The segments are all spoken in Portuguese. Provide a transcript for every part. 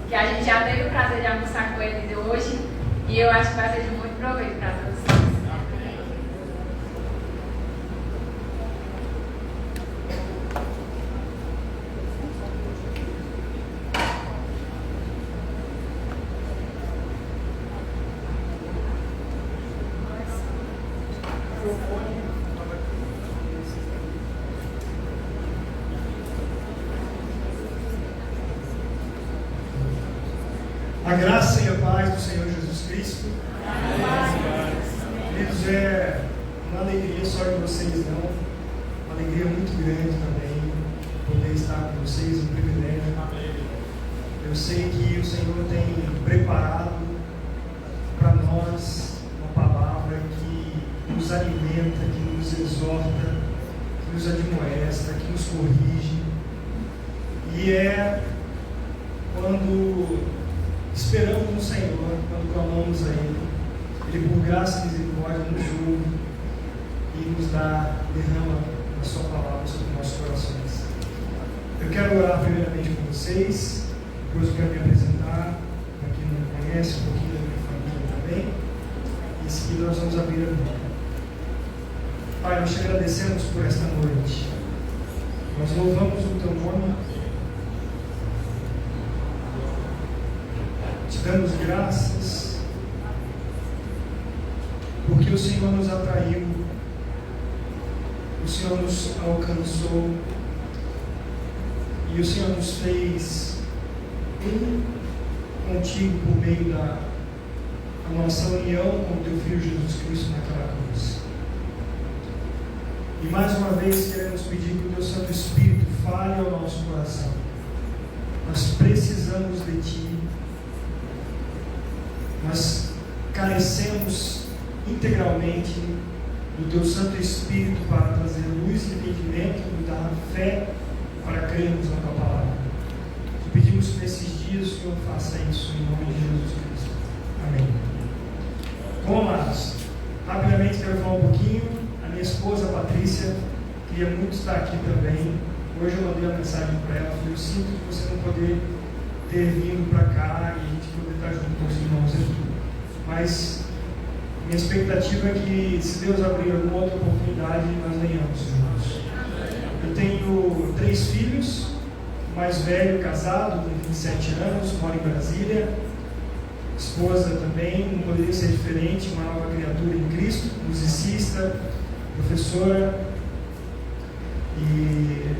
que a gente já teve o prazer de almoçar com eles hoje e eu acho que vai ser de muito proveito para todos vocês. A graça e a paz do Senhor Jesus Cristo. Queridos, é uma alegria só de vocês, não. Uma alegria muito grande também poder estar com vocês, um privilégio. Eu sei que o Senhor tem preparado para nós uma palavra que nos alimenta, que nos exorta, que nos admoesta, que nos corrige. E é quando esperamos no Senhor, quando clamamos a Ele por graça e misericórdia nos ouve e nos derrama a sua palavra sobre nossos corações. Eu quero orar primeiramente com vocês, depois eu quero me apresentar para quem não me conhece, um pouquinho da minha família também, e em seguida nós vamos abrir a Bíblia. Pai, nós te agradecemos por esta noite, nós louvamos o teu nome, te damos graças, porque o Senhor nos atraiu, o Senhor nos alcançou, e o Senhor nos fez contigo por meio da nossa união com o teu Filho Jesus Cristo naquela cruz. E mais uma vez queremos pedir que o teu Santo Espírito fale ao nosso coração. Nós precisamos de ti. Nós carecemos integralmente do teu Santo Espírito para trazer luz e entendimento, nos dar fé para crermos na tua palavra. Te pedimos que nesses dias o Senhor faça isso em nome de Jesus Cristo. Amém. Bom, amados, rapidamente quero falar um pouquinho. A minha esposa Patrícia queria muito estar aqui também. Hoje eu mandei uma mensagem para ela. Eu sinto que você não poder ter vindo para cá e a gente poder estar junto com os irmãos aqui. Mas minha expectativa é que, se Deus abrir alguma outra oportunidade, nós venhamos juntos. Eu tenho 3 filhos, o mais velho casado, com 27 anos, mora em Brasília. Esposa também, não poderia ser diferente, uma nova criatura em Cristo, musicista, professora. E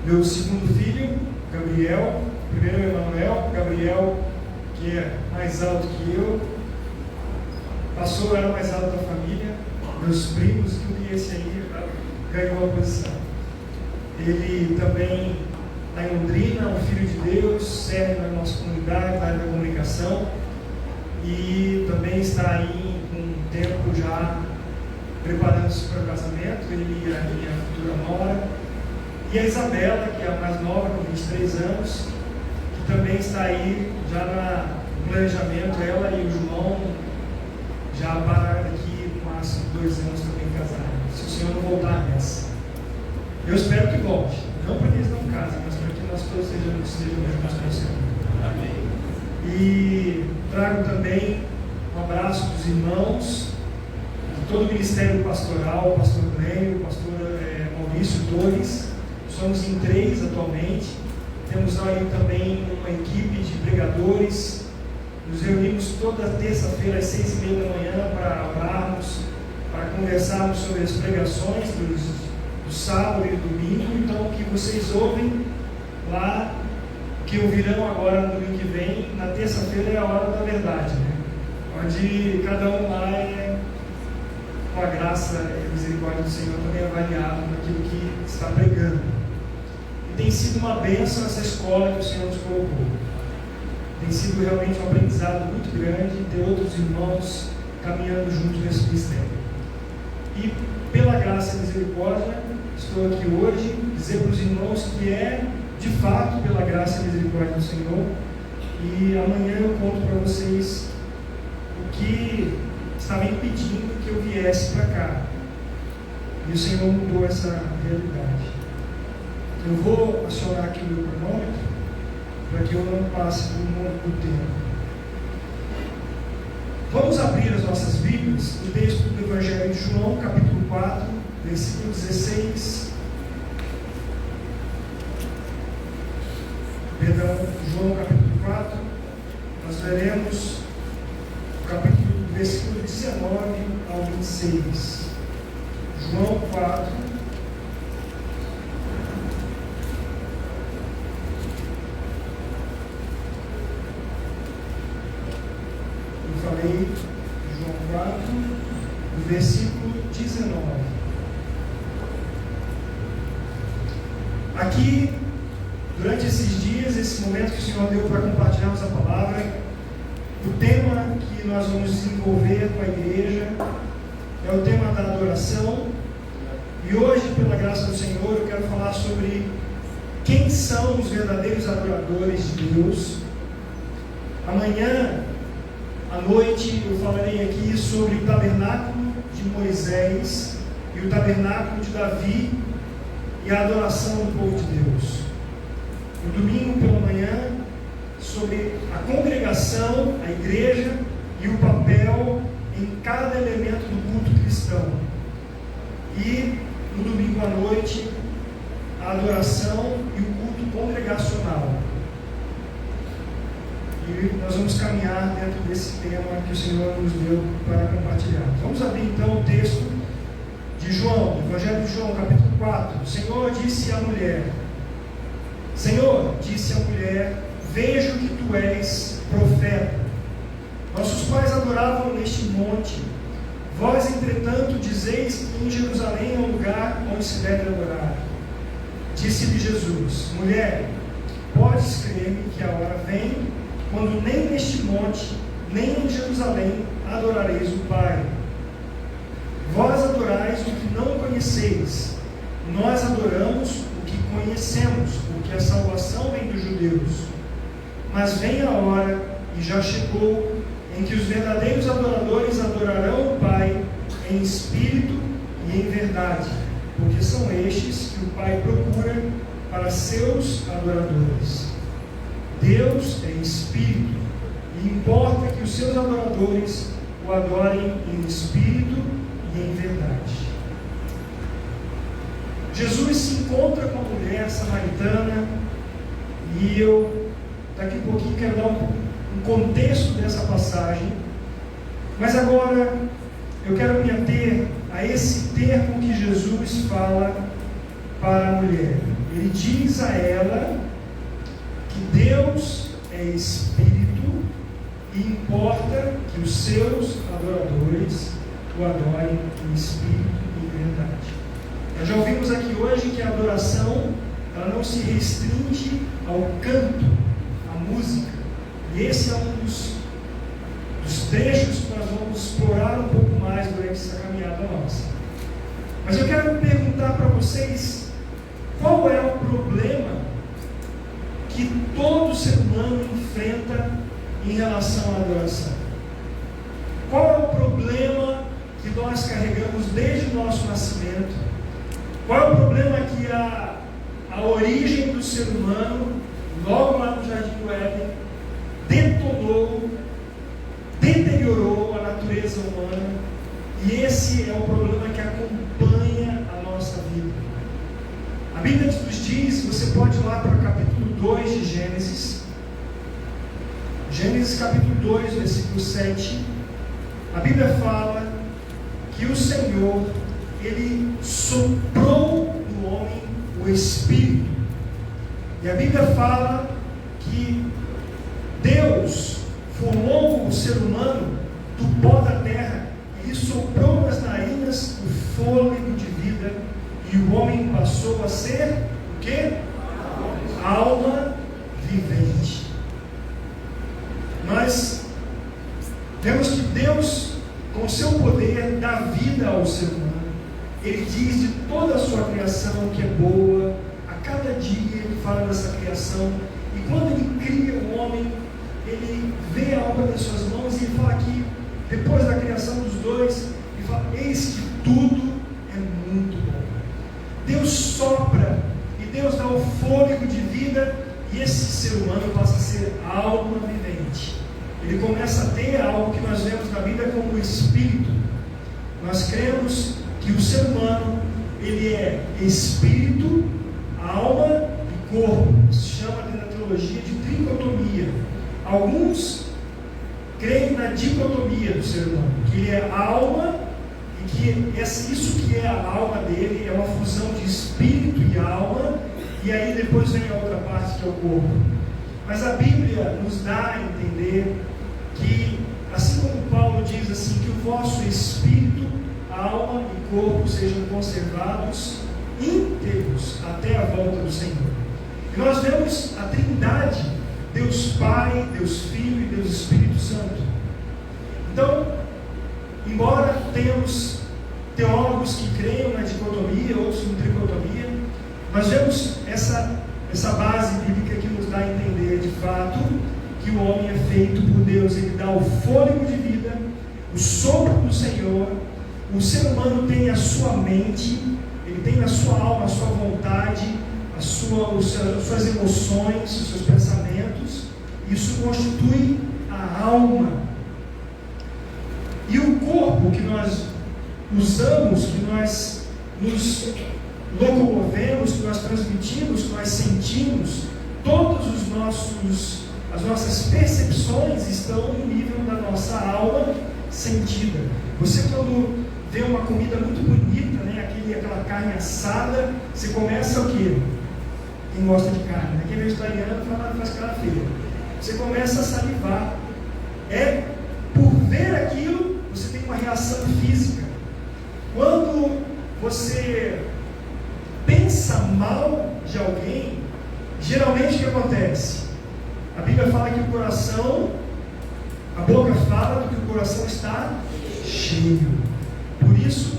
meu segundo filho, Gabriel. Primeiro é Emanuel, Gabriel, que é mais alto que eu, pastor era mais alto da família, meus primos, tudo, e esse aí ganhou a posição. Ele também está em Londrina, um filho de Deus, serve na nossa comunidade, na área da comunicação, e também está aí com um tempo já preparando-se para o casamento, ele e a minha futura nora. E a Isabela, que é a mais nova, com 23 anos, que também está aí já no planejamento, ela e o João já pararam daqui no máximo 2 anos também casaram, se o Senhor não voltar nessa. Eu espero que volte, não para que eles não casem, mas para que nós todos estejamos juntos com o Senhor. Amém. E trago também um abraço dos irmãos, de todo o Ministério Pastoral, o pastor Glênio, o pastor Maurício Torres. Somos em 3 atualmente. Temos aí também uma equipe de pregadores. Nos reunimos toda terça-feira às 6h30 da manhã para orarmos, para conversarmos sobre as pregações do sábado e do domingo. Então, o que vocês ouvem lá, que ouvirão agora no domingo que vem, na terça-feira é a hora da verdade, né? Onde cada um lá com a graça e a misericórdia do Senhor, também é avaliado naquilo que está pregando. E tem sido uma bênção essa escola que o Senhor nos colocou. Tem sido realmente um aprendizado muito grande ter outros irmãos caminhando juntos nesse ministério. E pela graça e misericórdia, estou aqui hoje dizer para os irmãos que é de fato pela graça e misericórdia do Senhor. E amanhã eu conto para vocês o que estava impedindo que eu viesse para cá. E o Senhor mudou essa realidade. Eu vou acionar aqui o meu cronômetro para que eu não passe por um longo tempo. Vamos abrir as nossas Bíblias no texto do Evangelho de João, capítulo 4, versículo 16. Perdão, João capítulo 4, nós veremos o capítulo do versículo 19 ao 26. João 4, eu falei João 4, o versículo 19. Aqui, durante esses dias, esse momento que o Senhor deu para compartilharmos a palavra, o tema que nós vamos desenvolver com a igreja é o tema da adoração. E hoje, pela graça do Senhor, eu quero falar sobre quem são os verdadeiros adoradores de Deus. Amanhã à noite eu falarei aqui sobre o tabernáculo de Moisés e o tabernáculo de Davi e a adoração do povo de Deus. No domingo pela manhã, sobre a congregação, a igreja e o papel em cada elemento do culto cristão. E no domingo à noite, a adoração e o culto congregacional. E nós vamos caminhar dentro desse tema que o Senhor nos deu para compartilhar. Vamos abrir então o texto de João, do Evangelho de João, capítulo 4. O Senhor disse à mulher, vejo que tu és profeta. Nossos pais adoravam neste monte. Vós, entretanto, dizeis que em Jerusalém é um lugar onde se deve adorar. Disse-lhe Jesus, mulher, podes crer-me que a hora vem, quando nem neste monte, nem em Jerusalém adorareis o Pai. Vós adorais o que não conheceis. Nós adoramos o que conhecemos, porque a salvação vem dos judeus. Mas vem a hora, e já chegou, em que os verdadeiros adoradores adorarão o Pai em espírito e em verdade, porque são estes que o Pai procura para seus adoradores. Deus é espírito, e importa que os seus adoradores o adorem em espírito e em verdade. Jesus se encontra com a mulher samaritana, e eu daqui a pouquinho quero dar um contexto dessa passagem, mas agora eu quero me ater a esse termo que Jesus fala para a mulher. Ele diz a ela que Deus é espírito e importa que os seus adoradores o adorem em espírito e em verdade. Nós já ouvimos aqui hoje que a adoração ela não se restringe ao canto, à música. E esse é um dos trechos que nós vamos explorar um pouco mais durante essa caminhada nossa. Mas eu quero perguntar para vocês, qual é o problema que todo ser humano enfrenta em relação à adoração? Qual é o problema que nós carregamos desde o nosso nascimento? Qual é o problema que a origem do ser humano, logo lá no Jardim do Éden, detonou, deteriorou a natureza humana, e esse é o problema que acompanha a nossa vida. A Bíblia nos diz, você pode ir lá para o capítulo 2 de Gênesis, capítulo 2, versículo 7, a Bíblia fala que o Senhor, Ele soprou no homem o Espírito, e a Bíblia fala que Deus formou o ser humano do pó da terra e soprou nas narinas o fôlego de vida, e o homem passou a ser o quê? Alma vivente. Nós vemos que Deus, com o seu poder, dá vida ao ser humano. Ele diz de toda a sua criação que é boa. A cada dia Ele fala dessa criação, e quando Ele cria o homem, Ele vê a obra das suas mãos, e Ele fala aqui, depois da criação dos dois, Ele fala, eis que tudo é muito bom. Deus sopra, e Deus dá o fôlego de vida, e esse ser humano passa alma vivente. Ele começa a ter algo que nós vemos na Bíblia como o Espírito. Nós cremos que o ser humano, ele é espírito, alma e corpo. Se chama na teologia de tricotomia. Alguns creem na dicotomia do ser humano, que ele é alma e que isso que é a alma dele é uma fusão de espírito e alma, e aí depois vem a outra parte que é o corpo. Mas a Bíblia nos dá a entender que, assim como Paulo diz assim, que o vosso espírito, alma e corpo sejam conservados íntegros até a volta do Senhor. E nós vemos a Trindade, Deus Pai, Deus Filho e Deus Espírito Santo. Então, embora tenhamos teólogos que creiam na dicotomia, outros na tricotomia, nós vemos essa base bíblica que nos dá a entender de fato que o homem é feito por Deus. Ele dá o fôlego de vida, o sopro do Senhor. O ser humano tem a sua mente, ele tem na sua alma a sua vontade, as suas emoções, os seus pensamentos. Isso constitui a alma. E o corpo que nós usamos, que nós nos locomovemos, que nós transmitimos, que nós sentimos, todos as nossas percepções estão no nível da nossa alma sentida. Você, quando vê uma comida muito bonita, né, aquela carne assada, você começa o quê? Quem gosta de carne, né? Quem é vegetariano faz cara feia. Você começa a salivar. Por ver aquilo, você tem uma reação física. Quando você pensa mal de alguém, geralmente o que acontece? A Bíblia fala que o coração, a boca fala do que o coração está cheio. Por isso,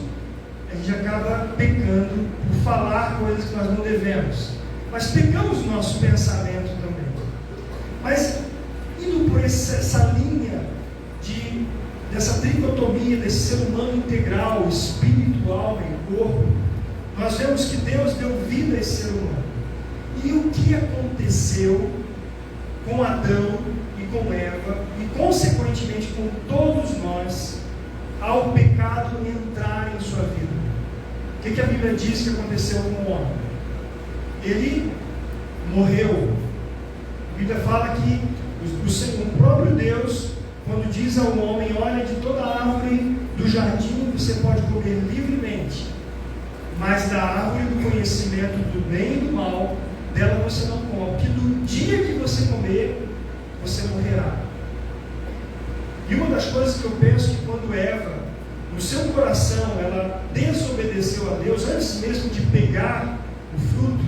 a gente acaba pecando por falar coisas que nós não devemos. Mas pecamos no nosso pensamento também. Mas, indo por essa linha dessa tricotomia, desse ser humano integral, espírito, alma e corpo, nós vemos que Deus deu vida a esse ser humano. E o que aconteceu com Adão e com Eva, e consequentemente com todos nós, ao pecado entrar em sua vida? O que a Bíblia diz que aconteceu com o homem? Ele morreu. A Bíblia fala que o próprio Deus, quando diz ao homem: olha, de toda árvore do jardim você pode comer livremente, mas da árvore do conhecimento do bem e do mal, dela você não come, porque no dia que você comer, você morrerá. E uma das coisas que eu penso que quando Eva, no seu coração, ela desobedeceu a Deus, antes mesmo de pegar o fruto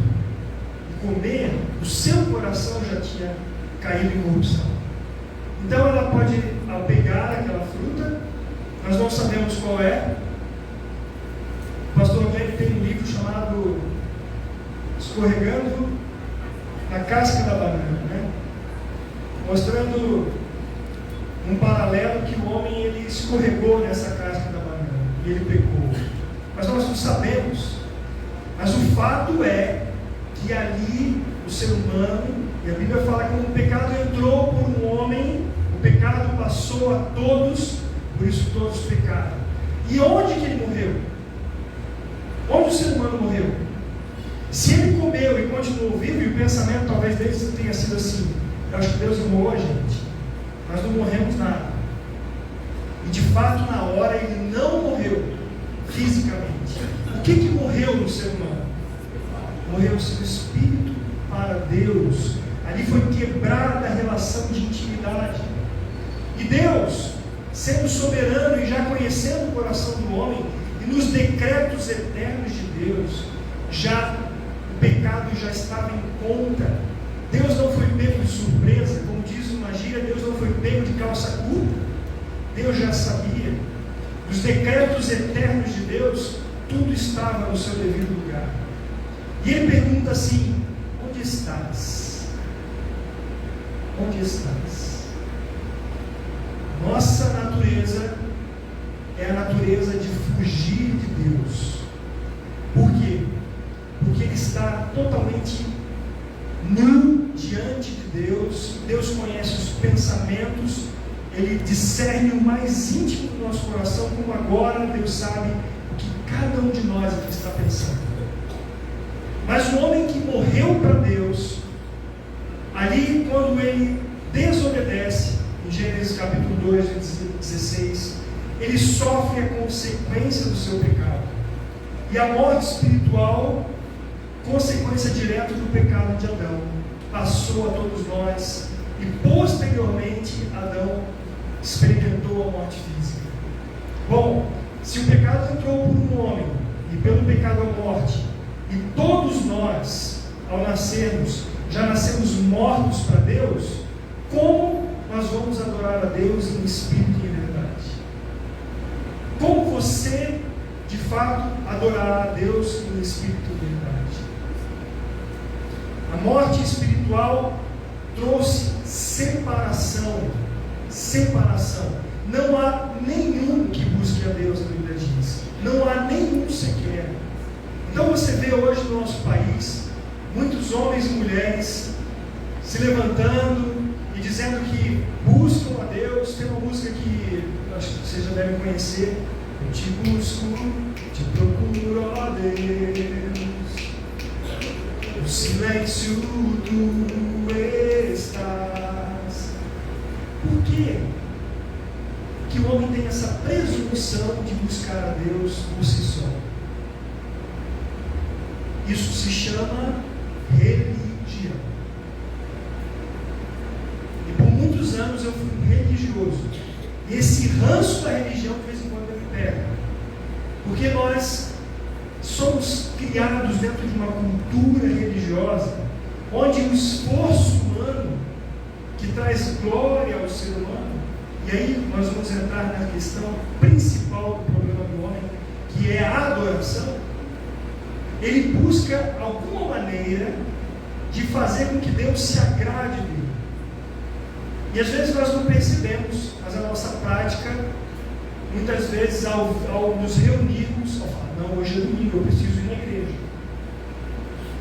e comer, o seu coração já tinha caído em corrupção. Então ela pode, ao pegar aquela fruta, nós não sabemos qual é. O pastor Glenn tem um livro chamado Escorregando na Casca da Banana, né? Mostrando um paralelo que o homem ele escorregou nessa casca da banana e ele pecou. Mas nós não sabemos. Mas o fato é que ali o ser humano, e a Bíblia fala que quando o pecado entrou por um homem, o pecado passou a todos, por isso todos pecaram. E onde que ele morreu? Onde o ser humano morreu? Se ele comeu e continuou vivo, e o pensamento talvez deles tenha sido assim: eu acho que Deus amou a gente, nós não morremos nada. E de fato, na hora, ele não morreu fisicamente. O que morreu no ser humano? Morreu o seu espírito para Deus. Ali foi quebrada a relação de intimidade. E Deus, sendo soberano e já conhecendo o coração do homem, e nos decretos eternos de Deus, o pecado já estava em conta. Deus não foi pego de surpresa, como diz uma gíria, Deus não foi pego de calça curta. Deus já sabia. Os decretos eternos de Deus, tudo estava no seu devido lugar. E ele pergunta assim: onde estás? Onde estás? Nossa natureza é a natureza de fugir de Deus. Por quê? Porque ele está totalmente nu diante diante de Deus. Deus conhece os pensamentos, Ele discerne o mais íntimo do nosso coração, como agora Deus sabe o que cada um de nós aqui está pensando. Mas o homem que morreu para Deus, ali quando ele desobedece, em Gênesis capítulo 2, 16, ele sofre a consequência do seu pecado. E a morte espiritual, consequência direta do pecado de Adão, passou a todos nós, e posteriormente Adão experimentou a morte física. Bom, se o pecado entrou por um homem, e pelo pecado a morte, e todos nós, ao nascermos, já nascemos mortos para Deus, como nós vamos adorar a Deus em espírito e em verdade? Como você, de fato, adorará a Deus em espírito e em verdade? A morte espiritual trouxe separação. Não há nenhum que busque a Deus, a Bíblia diz. Não há nenhum sequer. Então você vê hoje no nosso país muitos homens e mulheres se levantando e dizendo que buscam a Deus. Tem uma música que acho que vocês já devem conhecer: eu te busco, te procuro, ó Deus, no silêncio tu estás. Por quê que o homem tem essa presunção de buscar a Deus por si só? Isso se chama religião. E por muitos anos eu fui religioso. E esse ranço da religião de vez em quando me pega. Porque nós somos criados dentro de uma cultura religiosa, onde o esforço humano, que traz glória ao ser humano, e aí nós vamos entrar na questão principal do problema do homem, que é a adoração. Ele busca alguma maneira de fazer com que Deus se agrade dele. E às vezes nós não percebemos, mas a nossa prática, muitas vezes ao nos reunirmos, ao falar, não, hoje é domingo, eu preciso ir na igreja.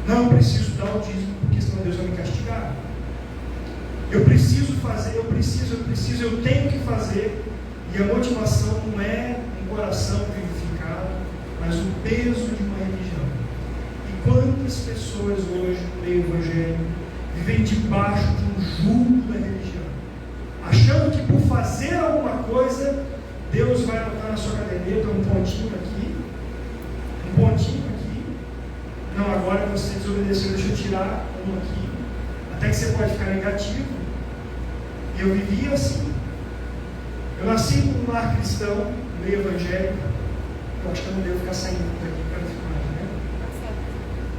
Não, eu preciso dar o dízimo, porque senão Deus vai me castigar. Eu preciso fazer, eu tenho que fazer. E a motivação não é um coração vivificado, mas o peso de uma religião. Quantas pessoas hoje no meio evangélico vivem debaixo de um jugo da religião, achando que por fazer alguma coisa Deus vai anotar na sua caderneta um pontinho aqui, não, agora você desobedeceu, deixa eu tirar um aqui, até que você pode ficar negativo. E eu vivia assim. Eu nasci num lar cristão, no meio evangélico. Eu acho que eu não devo ficar saindo daqui para ficar, né?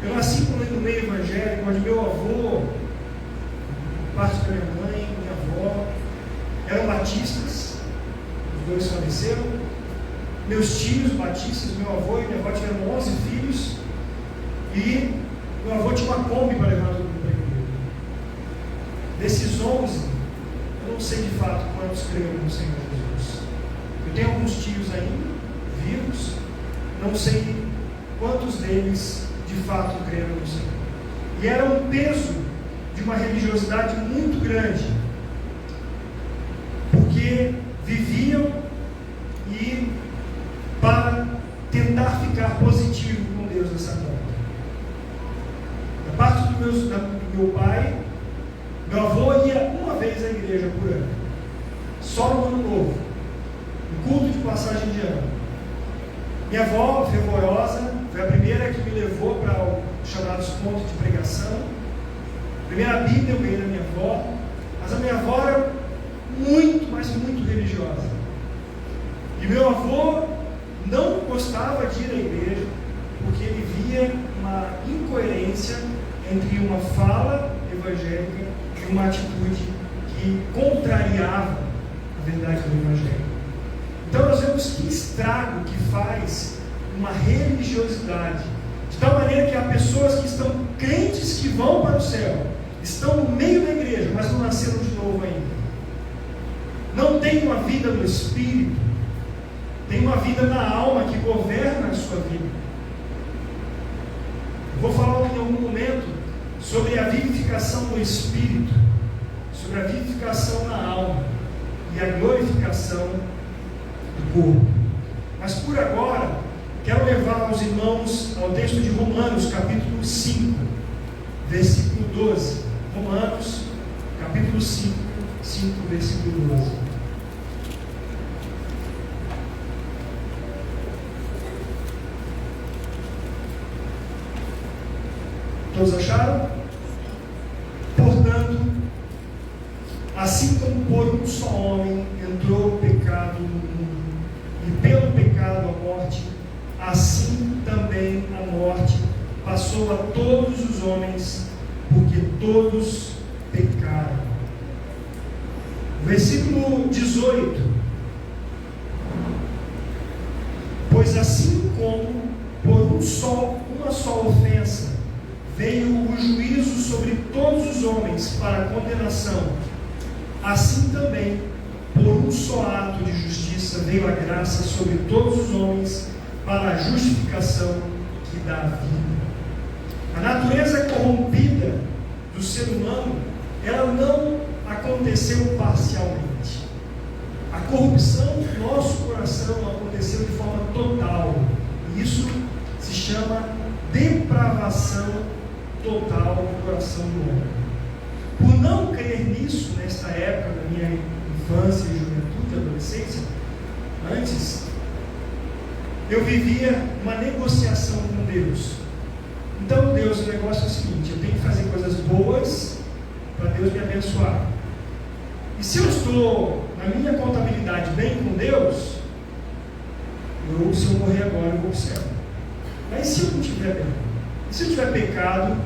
Eu nasci no meio evangélico, onde meu avô, parte da minha mãe, minha avó, eram batistas, os dois faleceram. Meus tios batistas, meu avô e minha avó tiveram 11 filhos, e meu avô tinha uma Kombi para levar todo mundo para a igreja. Desses 11, eu não sei de fato quantos creram no Senhor Jesus. Eu tenho alguns tios ainda, vivos, não sei quantos deles de fato creram no Senhor. E era um peso de uma religiosidade muito grande, porque viviam e para tentar ficar positivo com Deus nessa conta. Da parte do meu pai, meu avô ia uma vez à igreja por ano, só no ano novo, no culto de passagem de ano. Minha avó, fervorosa, foi a primeira que me levou para os chamados pontos de pregação. A primeira Bíblia eu ganhei da minha avó, mas a minha avó era muito, mas muito religiosa. E meu avô não gostava de ir à igreja, porque ele via uma incoerência entre uma fala evangélica e uma atitude que contrariava a verdade do evangelho. Então nós vemos que estrago que faz uma religiosidade, de tal maneira que há pessoas que estão crentes que vão para o céu, estão no meio da igreja, mas não nasceram de novo ainda. Não tem uma vida no espírito, tem uma vida na alma que governa a sua vida. Eu vou falar em algum momento sobre a vivificação do Espírito, sobre a vivificação na alma e a glorificação do corpo. Mas por agora, quero levar os irmãos ao texto de Romanos, capítulo 5, versículo 12. Romanos, capítulo 5, versículo 12. Todos acharam? Portanto, assim como por um só homem entrou o pecado no mundo, e pelo pecado a morte, assim também a morte passou a todos os homens, porque todos pecaram. Versículo 18. Pois assim como por uma só ofensa veio o juízo sobre todos os homens para a condenação, assim também, por um só ato de justiça, veio a graça sobre todos os homens para a justificação que dá a vida. A natureza corrompida do ser humano, ela não aconteceu parcialmente. A corrupção do nosso coração aconteceu de forma total. E isso se chama depravação total do coração do homem. Por não crer nisso, nesta época da minha infância, juventude, adolescência, antes, eu vivia uma negociação com Deus. Então, Deus, o negócio é o seguinte: eu tenho que fazer coisas boas para Deus me abençoar. E se eu estou na minha contabilidade bem com Deus, se eu morrer agora, eu vou para o céu. Mas se eu não estiver bem? E se eu tiver pecado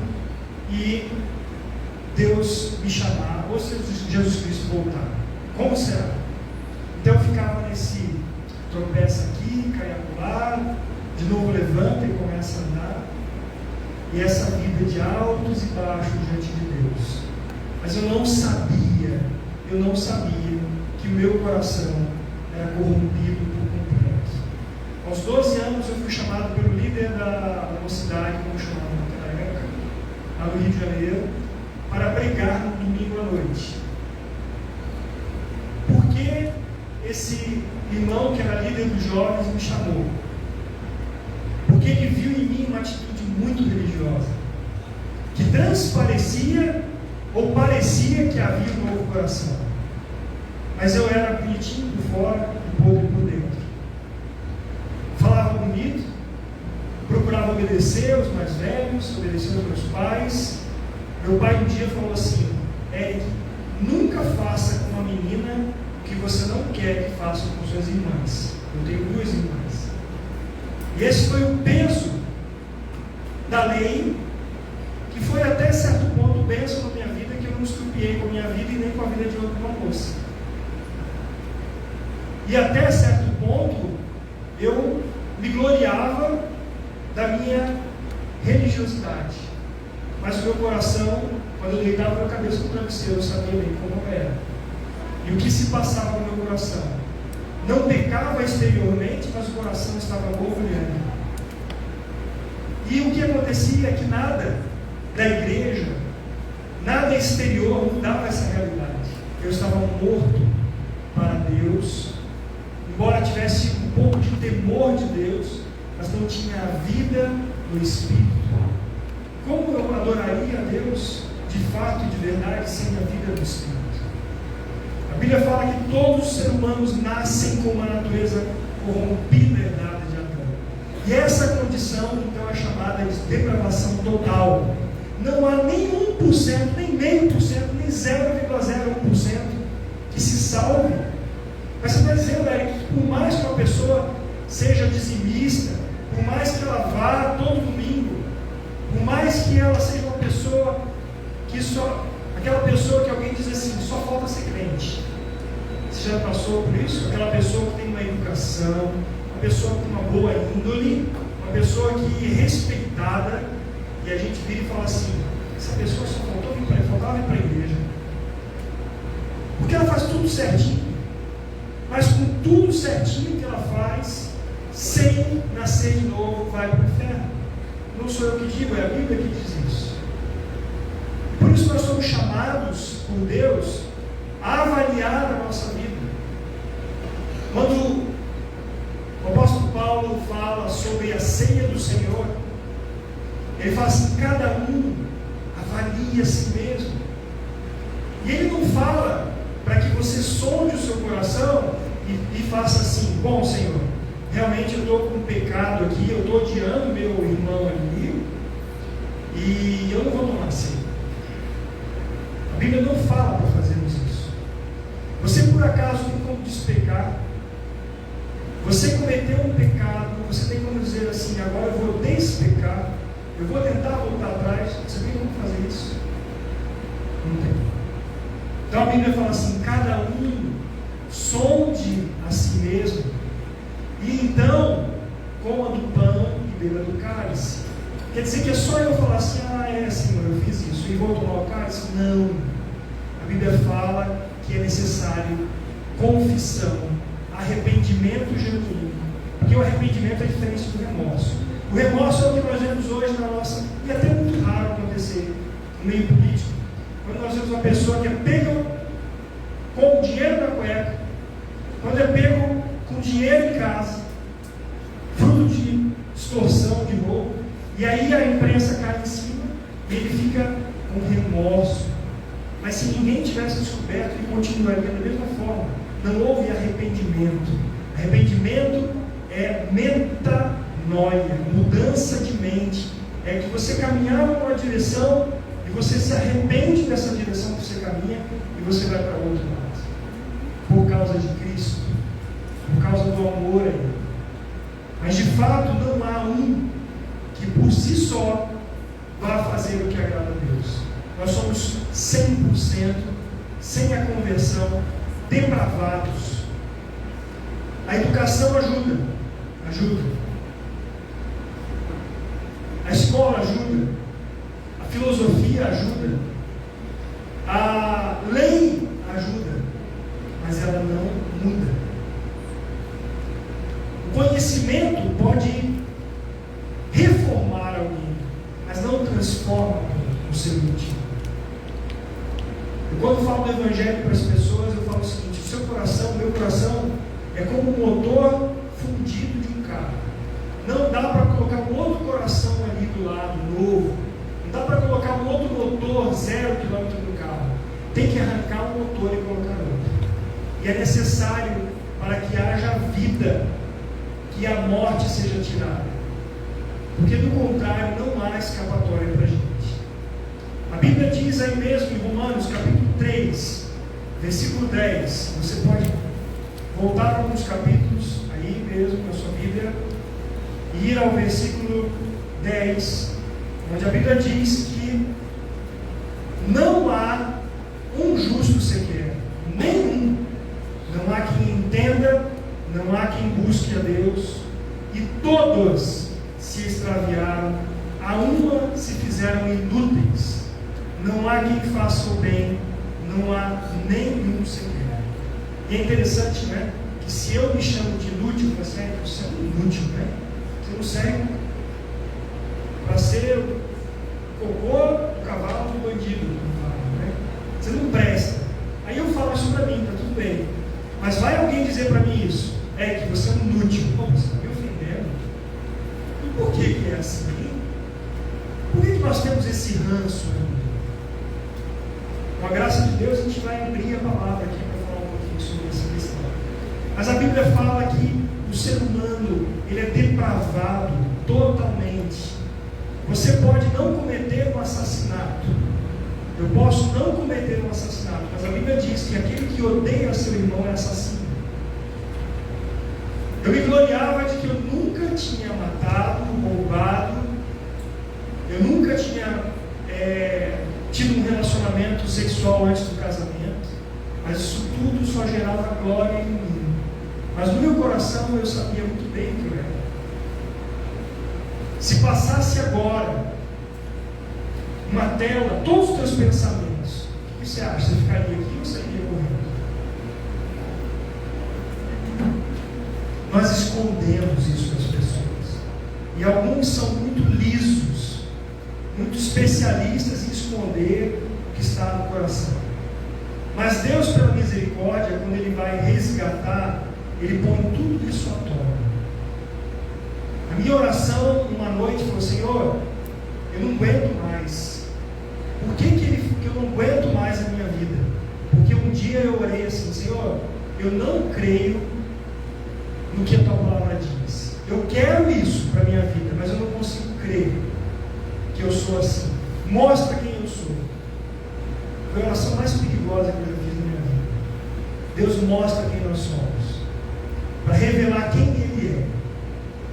e Deus me chamar, ou se Jesus Cristo voltar? Como será? Então eu ficava nesse tropeça aqui, cai lá, de novo levanta e começa a andar. E essa vida de altos e baixos diante de Deus. Mas eu não sabia que o meu coração era corrompido por completo. Aos 12 anos eu fui chamado pelo líder da mocidade, como chamava naquela época, lá no Rio de Janeiro, para pregar no domingo à noite. Por que esse irmão que era líder dos jovens me chamou? Porque ele viu em mim uma atitude muito religiosa, que transparecia ou parecia que havia um novo coração, mas eu era bonitinho por fora e podre por dentro. Falava bonito, procurava obedecer aos mais velhos, obedecer aos meus pais. Meu pai um dia falou assim: Eric, nunca faça com uma menina o que você não quer que faça com suas irmãs. Eu tenho 2 irmãs. E esse foi o peso da lei, que foi até certo ponto bênção na minha vida, que eu não estrupiei com a minha vida e nem com a vida de outra moça. E até certo ponto eu me gloriava da minha religiosidade, mas o meu coração, quando eu deitava a cabeça no travesseiro, eu sabia bem como era e o que se passava no meu coração. Não pecava exteriormente, mas o coração estava borbulhando. E o que acontecia é que nada da igreja, nada exterior mudava essa realidade. Eu estava morto para Deus, embora tivesse um pouco de temor de Deus, mas não tinha a vida no Espírito. Como eu adoraria a Deus de fato e de verdade sem a vida do Espírito? A Bíblia fala que todos os seres humanos nascem com uma natureza corrompida herdada de Adão. E essa condição então é chamada de depravação total. Não há nem 1%, nem meio por cento, nem 0,01% que se salve. Mas você está dizendo, Eric, que por mais que uma pessoa seja dizimista, por mais que ela vá todo domingo, por mais que ela seja uma pessoa que aquela pessoa que alguém diz assim, só falta ser crente. Você já passou por isso? Aquela pessoa que tem uma educação, uma pessoa com uma boa índole, uma pessoa que é respeitada, e a gente vira e fala assim, essa pessoa só faltava vir para a igreja. Porque ela faz tudo certinho, mas com tudo certinho que ela faz, sem nascer de novo, vai para o inferno. Não sou eu que digo, é a Bíblia que diz isso. Por isso nós somos chamados por Deus a avaliar a nossa vida. Quando o apóstolo Paulo fala sobre a ceia do Senhor, ele fala assim: cada um avalie a si mesmo. E ele não fala para que você sonde o seu coração e faça assim: bom, Senhor, realmente eu estou com um pecado aqui, eu estou odiando meu irmão ali, e eu não vou tomar ceia. A Bíblia não fala para fazermos isso. Você por acaso tem como despecar? Você cometeu um pecado, você tem como dizer assim: agora eu vou despecar, eu vou tentar voltar atrás. Você tem como fazer isso? Não tem. Então a Bíblia fala assim: cada um sonde a si mesmo, e então coma do pão e beba do cálice. Quer dizer que é só eu falar assim: ah, é, Senhor, eu fiz isso e vou tomar o cálice? Não. A Bíblia fala que é necessário confissão, arrependimento genuíno, porque o arrependimento é diferente do remorso. O remorso é o que nós vemos hoje na nossa, e é até muito raro acontecer no meio político, quando nós vemos uma pessoa que é pega com o dinheiro na cueca, quando é pego com dinheiro em casa, fruto de extorsão, de roubo, e aí a imprensa cai em cima e ele fica com remorso. Mas se ninguém tivesse descoberto, ele continuaria da mesma forma. Não houve arrependimento. Arrependimento é metanoia, mudança de mente. É que você caminhava numa direção e você se arrepende dessa direção que você caminha e você vai para outro lado. Por causa de Cristo, por causa do amor a Ele. Mas de fato não há um que por si só vá fazer o que agrada a Deus. Nós somos 100% sem a conversão, depravados. A educação ajuda. A escola ajuda. A filosofia ajuda. A lei ajuda. Mas ela não muda. O conhecimento pode reformar alguém, mas não transforma o ser íntimo. E quando falo do Evangelho para as pessoas, eu falo o seguinte: o seu coração, o meu coração, é como um motor fundido de um carro. Não dá para colocar um outro coração ali do lado, novo. Não dá para colocar um outro motor 0 km no carro. Tem que arrancar um motor e colocar outro. E é necessário, para que haja vida, que a morte seja tirada. Porque do contrário não há escapatória para a gente. A Bíblia diz aí mesmo em Romanos capítulo 3, versículo 10. Você pode voltar alguns capítulos aí mesmo na sua Bíblia e ir ao versículo 10, onde a Bíblia diz que não há um justo sequer, nenhum. Não há quem entenda, não há quem busque a Deus, e todos se extraviaram, a uma se fizeram inúteis. Não há quem faça o bem, não há nenhum sequer. E é interessante, né? Que se eu me chamo de inútil, você é inútil, né? Você não serve para ser o cocô, o cavalo do bandido, né? Você não presta. Aí eu falo isso para mim, tá tudo bem. Mas vai alguém dizer para mim isso? É que você é um inútil. Pô, você está me ofendendo. E por que é assim? Por que nós temos esse ranço? Com a graça de Deus, a gente vai abrir a palavra aqui para falar um pouquinho sobre essa questão. Mas a Bíblia fala que o ser humano, ele é depravado totalmente. Você pode não cometer um assassinato. Eu posso não cometer um assassinato, mas a Bíblia diz que aquele que odeia seu irmão é assassino. Eu me gloriava de que eu nunca tinha matado, roubado, eu nunca tinha tido um relacionamento sexual antes do casamento, mas isso tudo só gerava glória em mim. Mas no meu coração eu sabia muito bem que eu era. Se passasse agora uma tela, todos os teus pensamentos, o que você acha? Você ficaria aqui ou sairia correndo? Nós escondemos isso das pessoas. E alguns são muito lisos, muito especialistas em esconder o que está no coração. Mas Deus, pela misericórdia, quando Ele vai resgatar, Ele põe tudo isso à tona. A minha oração, uma noite, foi: Senhor, eu não aguento mais. Por que eu não aguento mais a minha vida? Porque um dia eu orei assim: Senhor, eu não creio no que a Tua palavra diz. Eu quero isso para a minha vida, mas eu não consigo crer que eu sou assim. Mostra quem eu sou. Foi a oração mais perigosa que eu já fiz na minha vida. Deus mostra quem nós somos, para revelar quem Ele é.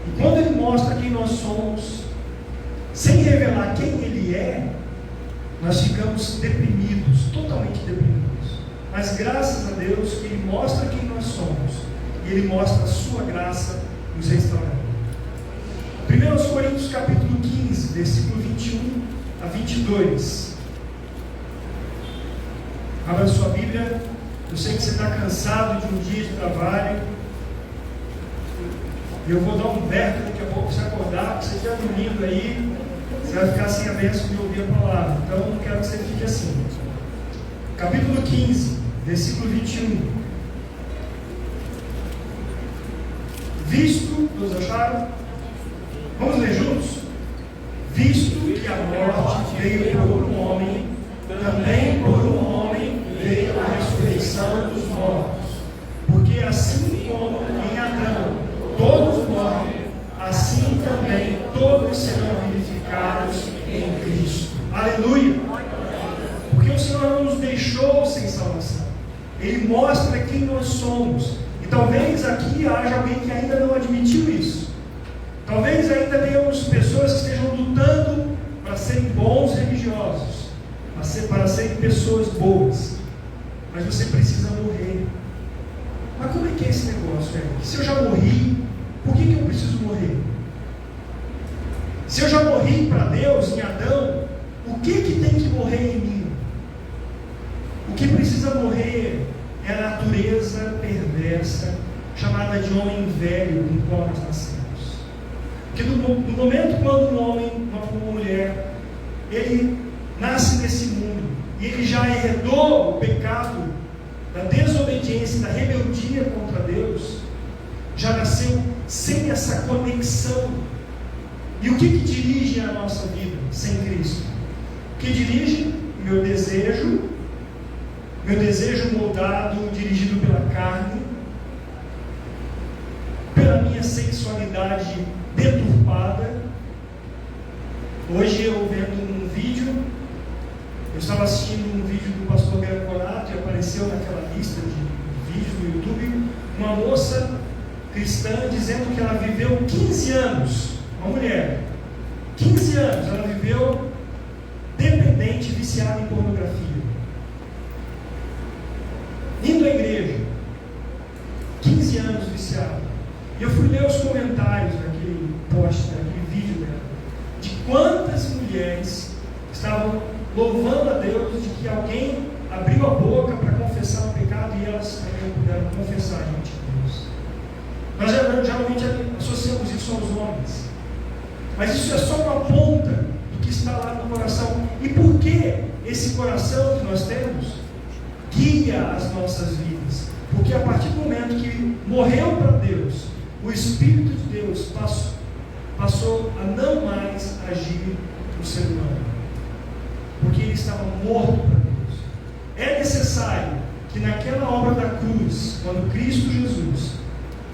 E quando Ele mostra quem nós somos, sem revelar quem Ele é, nós ficamos deprimidos, totalmente deprimidos. Mas graças a Deus que Ele mostra quem nós somos, e Ele mostra a sua graça nos restaurando. 1 Coríntios capítulo 15, versículo 21 a 22. Abra sua Bíblia. Eu sei que você está cansado de um dia de trabalho. E eu vou dar um berro daqui a pouco para você acordar, porque você estiver dormindo aí, você vai ficar sem a bênção de ouvir a palavra. Então eu não quero que você fique assim. Capítulo 15, versículo 21. Visto, todos acharam? Vamos ler juntos? Visto que a morte veio por um homem, também por um homem veio a ressurreição dos mortos. Porque assim como em Adão todos morrem, assim também todos serão vivificados em Cristo. Aleluia! Porque o Senhor não nos deixou sem salvação. Ele mostra quem nós somos. E talvez aqui haja alguém que ainda não admitiu isso. Talvez ainda tenhamos pessoas que estejam lutando para serem bons religiosos, para serem pessoas boas. Mas você precisa morrer. Mas como é que é esse negócio, velho? Se eu já morri, por que eu preciso morrer? Se eu já morri para Deus em Adão, o que tem que morrer em mim? O que precisa morrer é a natureza perversa, chamada de homem velho, com qual nós nascemos. Porque no momento quando um homem, uma mulher, ele nasce nesse mundo, e ele já herdou o pecado da desobediência, da rebeldia contra Deus, já nasceu sem essa conexão. E o que dirige a nossa vida sem Cristo? O que dirige? Meu desejo moldado, dirigido pela carne, pela minha sexualidade deturpada. Hoje eu vendo um vídeo, eu estava assistindo um vídeo do pastor Granconato e apareceu naquela lista de vídeos no YouTube, uma moça cristã dizendo que ela viveu 15 anos, uma mulher, 15 anos ela viveu dependente, viciada em pornografia, indo à igreja, 15 anos viciada. E eu fui ler os comentários daquele post, daquele vídeo dela, de quantas mulheres estavam louvando a Deus de que alguém abriu a boca para confessar o pecado e elas também puderam confessar diante de Deus. Nós geralmente associamos isso aos homens, mas isso é só uma ponta do que está lá no coração. E por que esse coração que nós temos guia as nossas vidas? Porque a partir do momento que morreu para Deus, o Espírito de Deus passou a não mais agir no ser humano, porque ele estava morto para Deus. É necessário que naquela obra da cruz, quando Cristo Jesus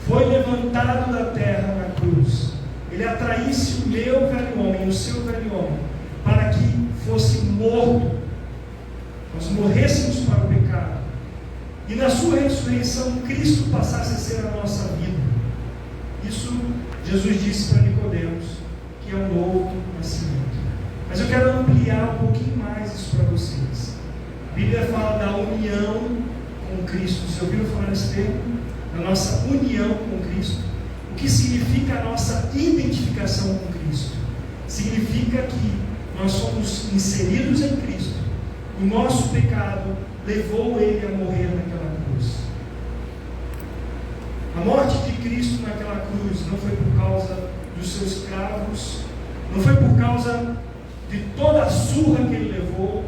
foi levantado da terra na cruz, ele atraísse o meu velho homem, o seu velho homem, para que fosse morto, nós morrêssemos para o pecado, e na sua ressurreição Cristo passasse a ser a nossa vida. Isso Jesus disse para Nicodemos, que é um novo nascimento. Mas eu quero ampliar um pouquinho mais isso para vocês. A Bíblia fala da união com Cristo. Você ouviu falar nesse termo? Da nossa união com Cristo. O que significa a nossa identificação com Cristo? Significa que nós somos inseridos em Cristo. O nosso pecado levou Ele a morrer naquela cruz. A morte de Cristo naquela cruz não foi por causa dos seus cravos, não foi por causa de toda a surra que Ele levou,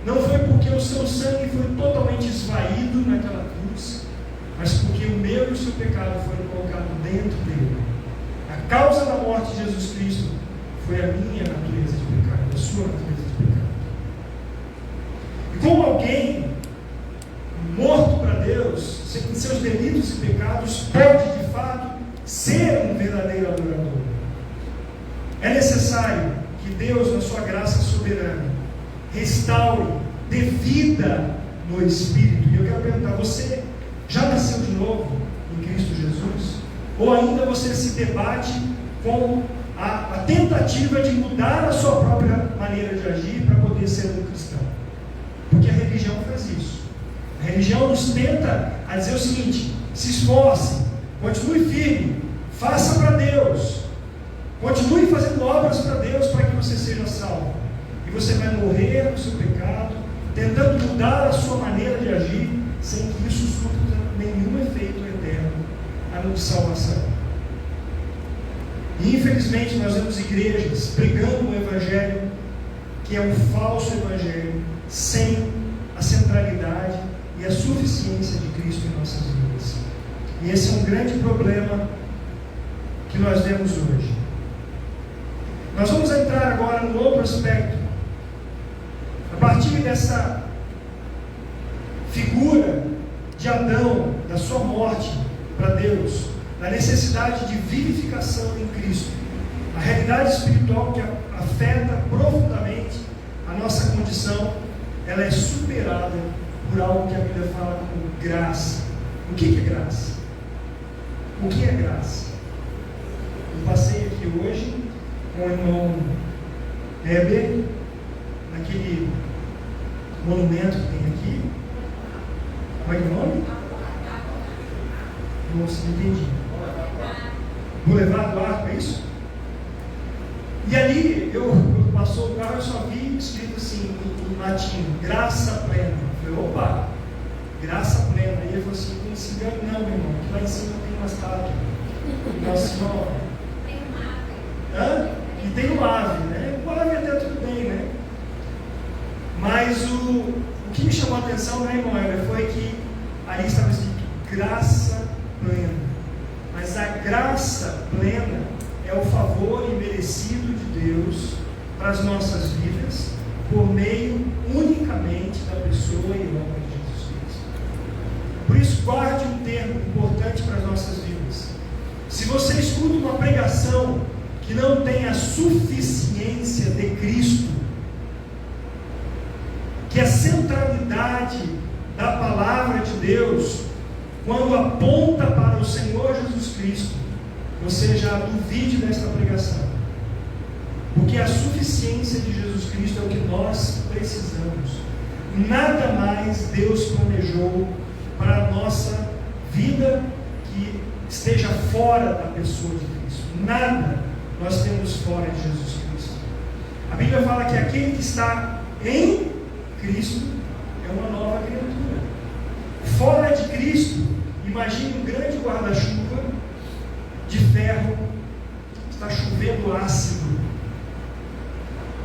não foi porque o seu sangue foi totalmente esvaído naquela cruz, mas porque o meu e o seu pecado foram colocados dentro dele. A causa da morte de Jesus Cristo foi a minha natureza de pecado, a sua natureza de pecado. E como alguém morto para Deus, em seus delitos e pecados, pode de fato ser um verdadeiro adorador? É necessário que Deus, na sua graça soberana, restaure, dê vida no Espírito. E eu quero perguntar, você já nasceu de novo em Cristo Jesus? Ou ainda você se debate com a tentativa de mudar a sua própria maneira de agir para poder ser um cristão? Porque a religião faz isso. A religião nos tenta a dizer o seguinte: se esforce, continue firme, faça para Deus, continue fazendo obras para Deus para que você seja salvo. E você vai morrer no seu pecado, tentando mudar a sua maneira de agir, sem que isso surta nenhum efeito eterno a não de salvação. E infelizmente nós vemos igrejas pregando um evangelho que é um falso evangelho, sem a centralidade e a suficiência de Cristo em nossas vidas. E esse é um grande problema que nós vemos hoje. Nós vamos entrar agora num outro aspecto. A partir dessa figura de Adão, da sua morte para Deus, da necessidade de vivificação em Cristo, a realidade espiritual que afeta profundamente a nossa condição, ela é superada por algo que a Bíblia fala como graça. O que é graça? O que é graça? Eu passei aqui hoje com o irmão Heber, naquele monumento que tem aqui. Como é que é o nome? Nossa, não entendi. Boulevard do Arco, é isso? E ali, quando passou o carro, eu só vi escrito assim, em latim, graça plena. Eu falei, opa, graça plena. E ele falou assim, não se engane não, meu irmão, que lá em cima tem uma estátua. Nossa Senhora. Tem uma ave. Hã? E tem um ave, né? O ave até tudo bem, né? Mas o que me chamou a atenção, né, irmão Heber, foi que ali estava escrito graça plena. Mas a graça plena é o favor imerecido de Deus para as nossas vidas, por meio unicamente da pessoa e obra de Jesus Cristo. Por isso, guarde um termo importante para as nossas vidas. Se você escuta uma pregação que não tem a suficiência de Cristo, que a centralidade da palavra de Deus, quando aponta para o Senhor Jesus Cristo, você já duvide desta pregação. Porque a suficiência de Jesus Cristo é o que nós precisamos. Nada mais Deus planejou para a nossa vida que esteja fora da pessoa de Cristo. Nada nós temos fora de Jesus Cristo. A Bíblia fala que aquele que está em Cristo é uma nova criatura. Fora de Cristo, imagine um grande guarda-chuva de ferro, está chovendo ácido.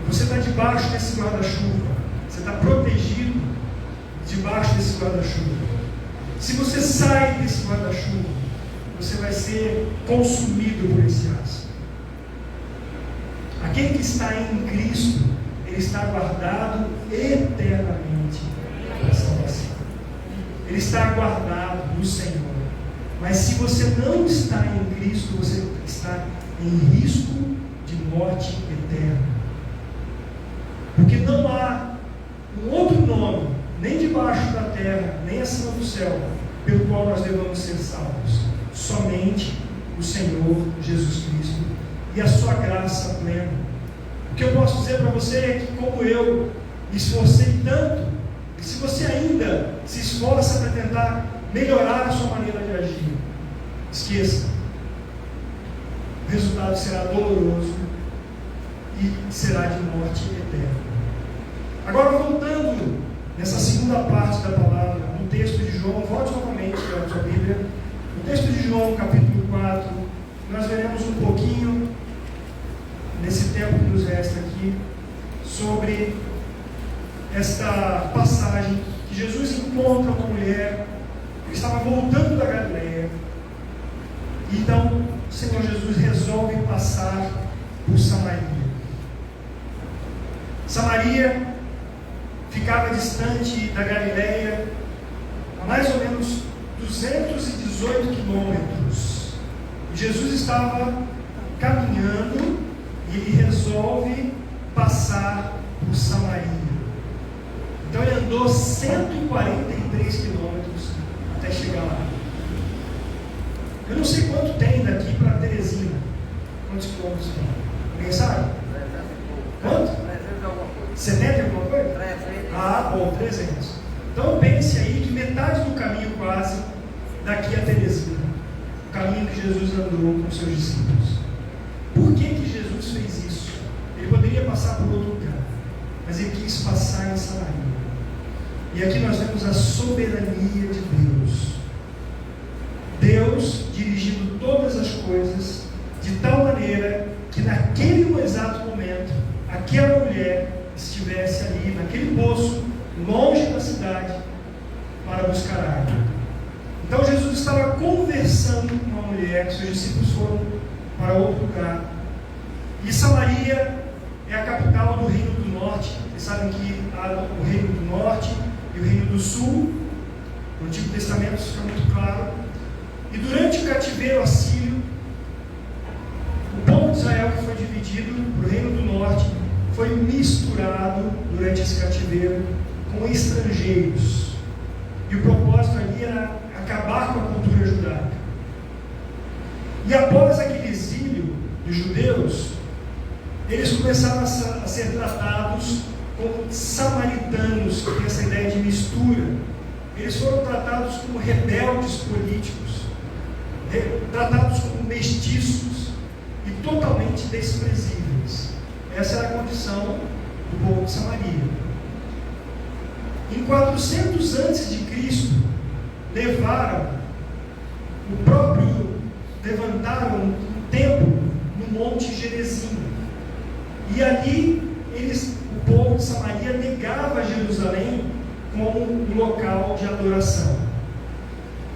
Você está debaixo desse guarda-chuva, você está protegido debaixo desse guarda-chuva. Se você sai desse guarda-chuva, você vai ser consumido por esse ácido. Aquele que está em Cristo, ele está guardado eternamente para a salvação. Ele está guardado no Senhor. Mas se você não está em Cristo, você está em risco de morte eterna. Porque não há um outro nome, nem debaixo da terra, nem acima do céu, pelo qual nós devemos ser salvos. Somente o Senhor Jesus Cristo e a sua graça plena. O que eu posso dizer para você é que, como eu me esforcei tanto, e se você ainda se esforça para tentar melhorar a sua maneira de agir, esqueça. O resultado será doloroso e será de morte eterna. Agora, voltando nessa segunda parte da palavra, no texto de João, volte novamente para a sua Bíblia. No texto de João, capítulo 4, nós veremos um pouquinho, nesse tempo que nos resta aqui, sobre esta passagem que Jesus encontra uma mulher que estava voltando da Galileia. E então o Senhor Jesus resolve passar por Samaria. Samaria ficava distante da Galileia a mais ou menos 218 quilômetros. E Jesus estava caminhando e ele resolve passar por Samaria. Então ele andou 143 quilômetros até chegar lá. Eu não sei quanto tem daqui para Teresina. Quantos quilômetros tem? Alguém sabe? Quanto? 70 e alguma coisa? 300. Ah, bom, 300. Então pense aí que metade do caminho quase daqui a Teresina. O caminho que Jesus andou com seus discípulos. Por que Jesus fez isso? Ele poderia passar por outro lugar, mas ele quis passar em Samaria. E aqui nós vemos a soberania de Deus. Deus dirigindo todas as coisas de tal maneira que naquele exato momento aquela mulher estivesse ali naquele poço, longe da cidade, para buscar água. Então Jesus estava conversando com uma mulher, que seus discípulos foram para outro lugar. E Samaria é a capital do Reino do Norte. Vocês sabem que há o Reino do Norte e o Reino do Sul. No Antigo Testamento isso fica muito claro. E durante o cativeiro assírio, o povo de Israel, que foi dividido para o Reino do Norte, foi misturado durante esse cativeiro com estrangeiros. E o propósito ali era acabar com a cultura judaica. E após aquele exílio dos judeus, eles começaram a ser tratados como samaritanos, que tem essa ideia de mistura. Eles foram tratados como rebeldes políticos, tratados como mestiços e totalmente desprezíveis. Essa era a condição do povo de Samaria. Em 400 a.C., levantaram um templo no Monte Gerizim. E ali o povo de Samaria negava Jerusalém como um local de adoração.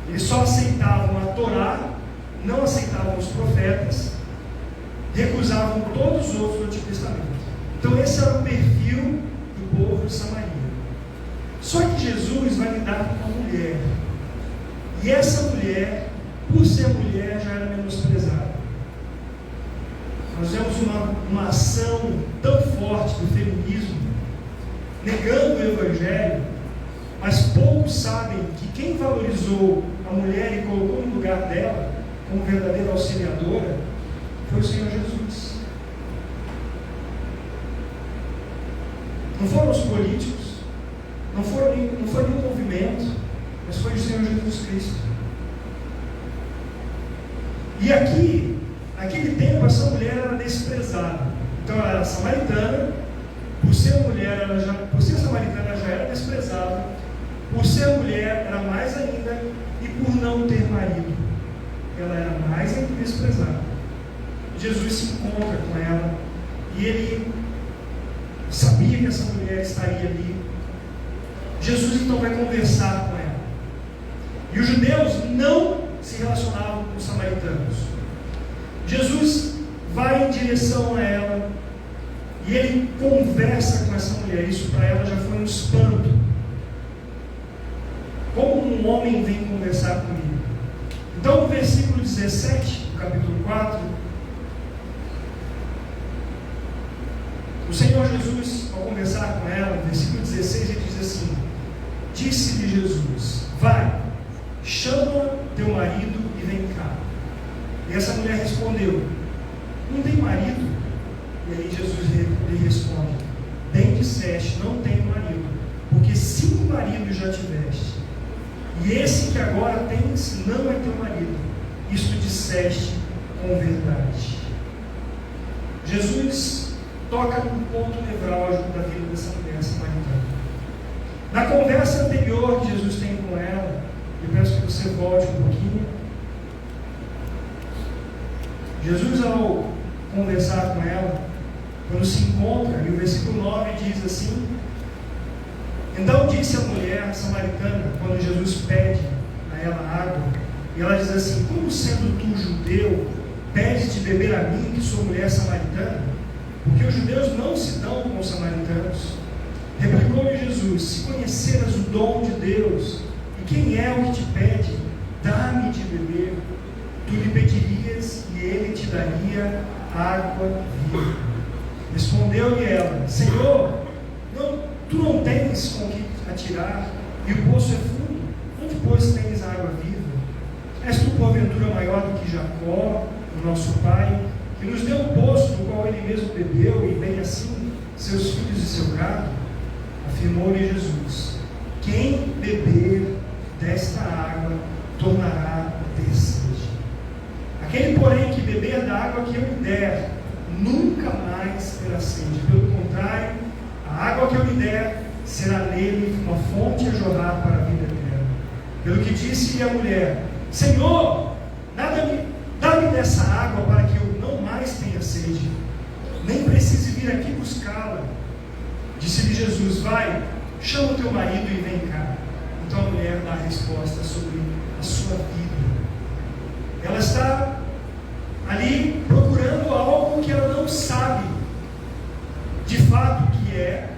Eles só aceitavam a Torá, não aceitavam os profetas, recusavam todos os outros do Antigo Testamento. Então esse era o perfil do povo de Samaria. Só que Jesus vai lidar com uma mulher. E essa mulher, por ser mulher, já era menosprezada. Nós vemos uma ação tão forte do feminismo, negando o Evangelho, mas poucos sabem que quem valorizou a mulher e colocou no lugar dela, como verdadeira auxiliadora, foi o Senhor Jesus. Não foram os políticos, não foi nenhum movimento, mas foi o Senhor Jesus Cristo. E aqui, naquele tempo, essa mulher era desprezada. Então ela era samaritana, por ser mulher, por ser samaritana, ela já era desprezada, por ser mulher, era mais ainda, e por não ter marido, ela era mais ainda desprezada. Jesus se encontra com ela, e ele sabia que essa mulher estaria ali. Jesus então vai conversar com ela. E os judeus não se relacionavam com os samaritanos. Jesus vai em direção a ela e ele conversa com essa mulher. Isso para ela já foi um espanto. Como um homem vem conversar comigo? Então, no versículo 17 do capítulo 4, o Senhor Jesus, ao conversar com ela, no versículo 16, ele diz assim: disse-lhe Jesus: vai, chama teu marido e vem cá. E essa mulher respondeu: não tem marido? E aí Jesus lhe responde: bem disseste, não tenho marido, porque 5 maridos já tiveste, e esse que agora tens não é teu marido. Isto disseste com verdade. Jesus toca num ponto nevrálgico da vida dessa mulher samaritana. Na conversa anterior que Jesus tem com ela, eu peço que você volte um pouquinho. Jesus, ao conversar com ela, quando se encontra, e o versículo 9 diz assim: Então disse a mulher samaritana, quando Jesus pede a ela água, e ela diz assim: como sendo tu judeu, pedes de beber a mim, que sou mulher samaritana? Porque os judeus não se dão com os samaritanos. Replicou-lhe Jesus: se conheceras o dom de Deus, e quem é o que te pede, dá-me de beber, tu lhe pedirias, e ele te daria água viva. Respondeu-lhe ela: Senhor, tu não tens com que atirar, e o poço é fundo. Onde, pois, tens a água viva? És tu, porventura, maior do que Jacó, o nosso pai, que nos deu o poço do qual ele mesmo bebeu, e bem assim seus filhos e seu gado? Afirmou-lhe Jesus: quem beber desta água tornará a ter sede. Aquele, porém, que beber da água que eu lhe der, nunca mais terá sede. Pelo contrário, a água que eu lhe der será nele uma fonte a jorrar para a vida eterna. Pelo que disse-lhe a mulher: Senhor, dá-me dessa água para que eu não mais tenha sede, nem precise vir aqui buscá-la. Disse-lhe Jesus: vai, chama o teu marido e vem cá. Então a mulher dá a resposta sobre a sua vida. Ela está ali procurando algo que ela não sabe de fato o que é.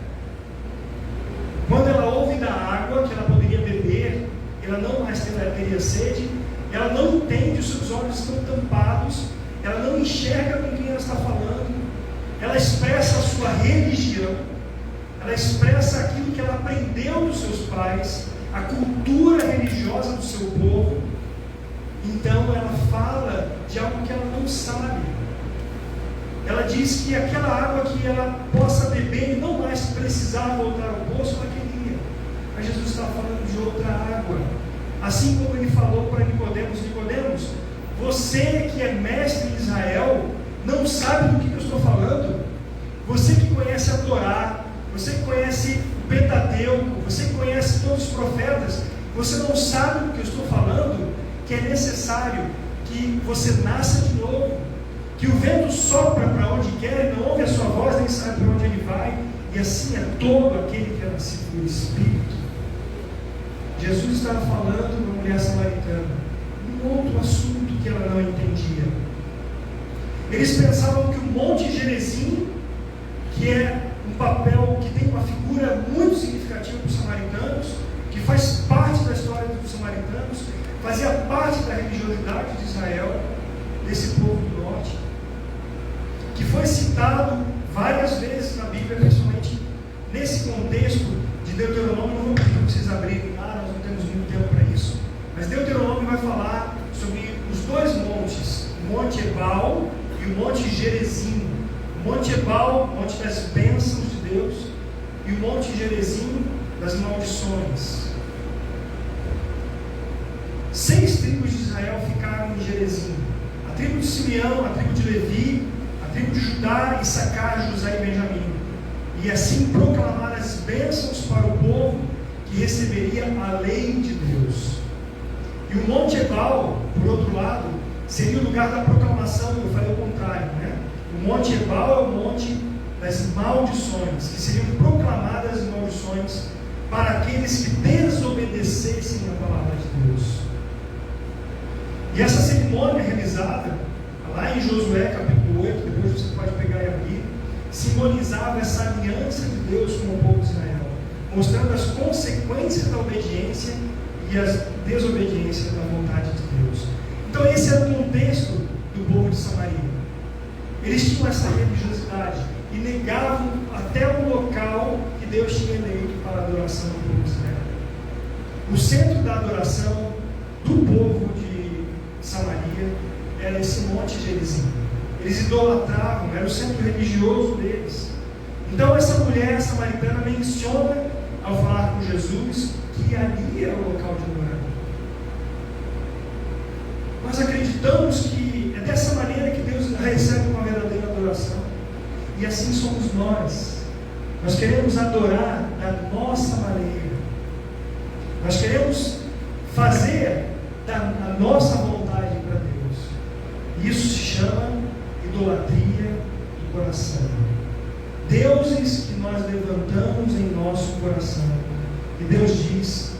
Quando ela ouve da água que ela poderia beber, ela não mais teria sede. Ela não entende, os seus olhos estão tampados, ela não enxerga com quem ela está falando. Ela expressa a sua religião, ela expressa aquilo que ela aprendeu dos seus pais, a cultura religiosa do seu povo. Então ela fala de algo que ela não sabe. Ela diz que aquela água que ela possa beber e não mais precisar voltar ao poço, ela queria. Mas Jesus está falando de outra água. Assim como ele falou para Nicodemos: Nicodemos, você que é mestre em Israel, não sabe do que eu estou falando? Você que conhece a Torá, você que conhece o Pentateuco, você que conhece todos os profetas, você não sabe do que eu estou falando? Que é necessário que você nasça de novo, que o vento sopra para onde quer, não ouve a sua voz, nem sabe para onde ele vai, e assim é todo aquele que é nascido do Espírito. Jesus estava falando com a mulher samaritana um outro assunto que ela não entendia. Eles pensavam que o Monte Gerizim, que é um papel que tem uma figura muito significativa para os samaritanos, que faz parte da história dos samaritanos, fazia parte da religiosidade de Israel, desse povo do norte, que foi citado várias vezes na Bíblia, principalmente nesse contexto de Deuteronômio. Não vou pedir para vocês abrirem lá, nós não temos muito tempo para isso, mas Deuteronômio vai falar sobre os dois montes, o Monte Ebal e o Monte Gerizim. O Monte Ebal, o monte das bênçãos de Deus, e o Monte Gerizim, das maldições. 6 tribos de Israel ficaram em Gerizim: a tribo de Simeão, a tribo de Levi, a tribo de Judá, Issacar, José e Benjamim. E assim proclamar as bênçãos para o povo que receberia a lei de Deus. E o Monte Ebal, por outro lado, seria o lugar da proclamação. Eu falei o contrário, né? O Monte Ebal é o monte das maldições, que seriam proclamadas maldições para aqueles que desobedecessem a palavra de Deus. E essa cerimônia realizada lá em Josué capítulo 8, depois você pode pegar e abrir, simbolizava essa aliança de Deus com o povo de Israel, mostrando as consequências da obediência e as desobediências da vontade de Deus. Então esse era o contexto do povo de Samaria. Eles tinham essa religiosidade e negavam até o local que Deus tinha eleito para a adoração do povo de Israel. O centro da adoração do povo de Samaria era esse Monte Gerizim. Eles idolatravam, era o centro religioso deles. Então essa mulher samaritana menciona, ao falar com Jesus, que ali era o local de adorar. Nós acreditamos que é dessa maneira que Deus recebe uma verdadeira adoração. E assim somos nós. Nós queremos adorar da nossa maneira. Nós queremos fazer a nossa vontade para Deus. Isso se chama idolatria do coração. Deuses que nós levantamos em nosso coração, E Deus diz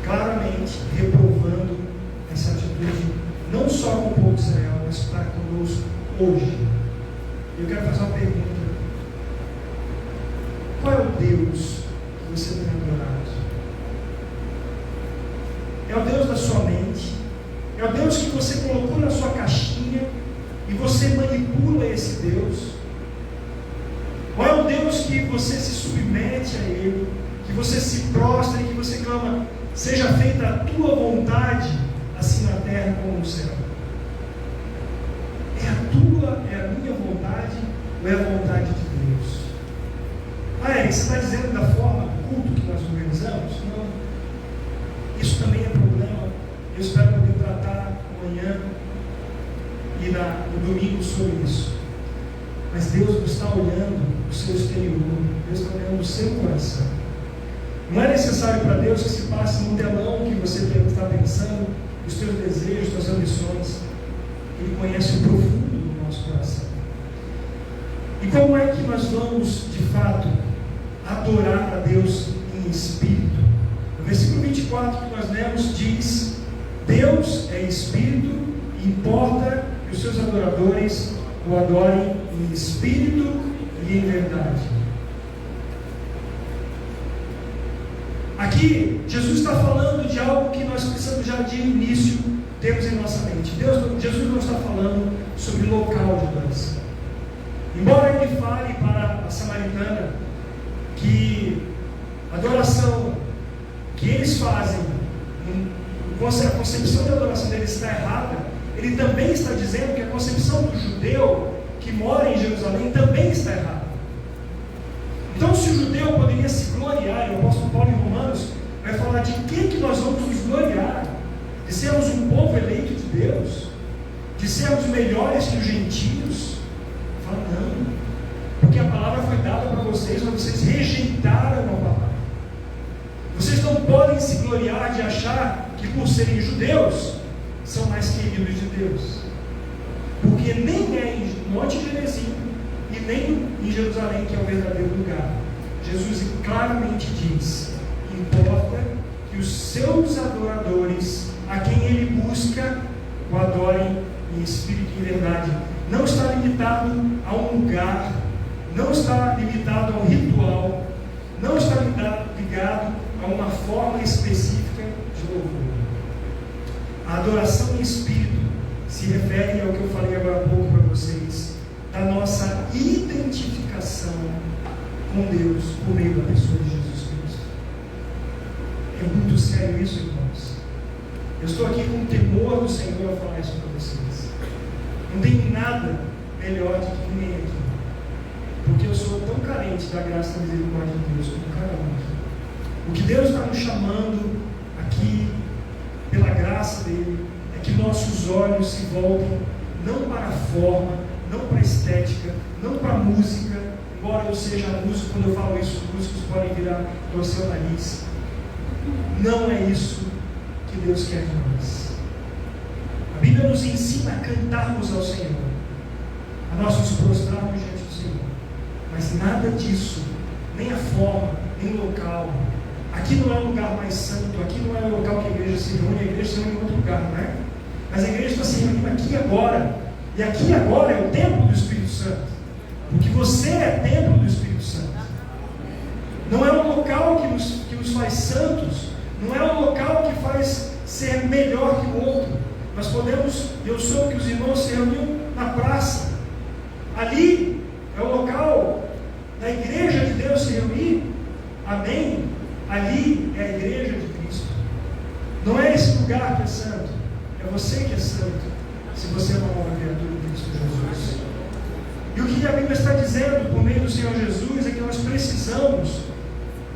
claramente, reprovando essa atitude, não só com o povo de Israel, mas para conosco hoje. Eu quero fazer uma pergunta: qual é o Deus que você tem adorado? É o Deus da sua mente? É o Deus que você colocou na sua caixinha e você manipula esse Deus? Ou é o Deus que você se submete a Ele, que você se prostra e que você clama: seja feita a tua vontade, assim na terra como no céu? É a minha vontade ou é a vontade de Deus? Eric, você está dizendo da forma do culto que nós organizamos? Não. Isso também é problema. Eu espero poder tratar amanhã e no domingo sobre isso. Mas Deus não está olhando o seu exterior, Deus está olhando o seu coração. Não é necessário para Deus que se passe num telão que você está pensando, os teus desejos, as tuas ambições. Ele conhece o profundo do nosso coração. E como é que nós vamos, de fato, adorar a Deus em espírito? No versículo 24 que nós lemos diz: Deus é espírito e importa que os seus adoradores o adorem em espírito e em verdade. Aqui, Jesus está falando de algo que nós precisamos já de início termos em nossa mente. Jesus não está falando sobre local de adoração. Embora ele fale para a samaritana que a adoração que eles fazem, a concepção de adoração deles está errada, ele também está dizendo que a concepção do judeu que mora em Jerusalém também está errada. Então, se o judeu poderia se gloriar, e o apóstolo Paulo em Romanos vai falar de que nós vamos nos gloriar, de sermos um povo eleito de Deus, de sermos melhores que os gentios. Fala, não, porque a palavra foi dada para vocês, mas vocês rejeitaram a palavra. Vocês não podem se gloriar de achar que por serem judeus são mais queridos de Deus, porque nem é em Monte Gerizim e nem em Jerusalém que é o verdadeiro lugar. Jesus claramente diz: importa que os seus adoradores, a quem ele busca, o adorem em espírito e em verdade. Não está limitado a um lugar, não está limitado a um ritual, não está ligado a uma forma específica de louvor. A adoração em espírito se refere ao que eu falei agora há pouco para vocês, da nossa identificação com Deus por meio da pessoa de Jesus Cristo. É muito sério isso, irmãos. Eu estou aqui com o temor do Senhor a falar isso para vocês. Não tem nada melhor do que ninguém aqui, porque eu sou tão carente da graça e da misericórdia de Deus como cada um aqui. O que Deus está nos chamando aqui, pela graça dele, é que nossos olhos se voltem não para a forma, não para a estética, não para a música. Embora eu seja músico, quando eu falo isso, os músicos podem virar do seu nariz. Não é isso que Deus quer de nós. A Bíblia nos ensina a cantarmos ao Senhor, a nós nos prostrarmos diante do Senhor, mas nada disso, nem a forma, nem o local. Aqui não é o lugar mais santo, aqui não é o local que a igreja se reúne, a igreja se reúne em outro lugar, não é? Mas a igreja está se reunindo aqui agora, e aqui agora é o templo do Espírito Santo, porque você é templo do Espírito Santo. Não é um local que nos faz santos, não é um local que faz ser melhor que o outro. Nós podemos, eu soube que os irmãos se reuniam na praça, ali é o local da igreja de Deus se reunir, amém? Ali é a igreja de Cristo. Não é esse lugar que é santo, é você que é santo, se você é uma nova criatura de Cristo Jesus. E o que a Bíblia está dizendo por meio do Senhor Jesus é que nós precisamos,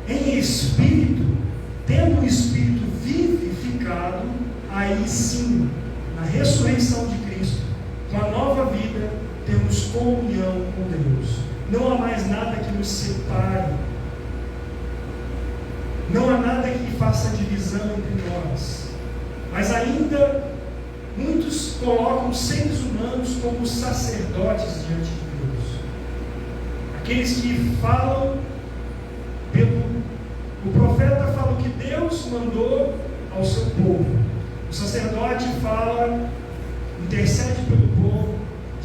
em espírito, tendo o espírito vivificado, aí sim, na ressurreição de Cristo, com a nova vida, temos comunhão com Deus. Não há mais nada que nos separe, não há nada que faça divisão entre nós, mas ainda muitos colocam seres humanos como sacerdotes diante de Deus, aqueles que falam pelo O profeta fala o que Deus mandou ao seu povo. O sacerdote fala, intercede pelo povo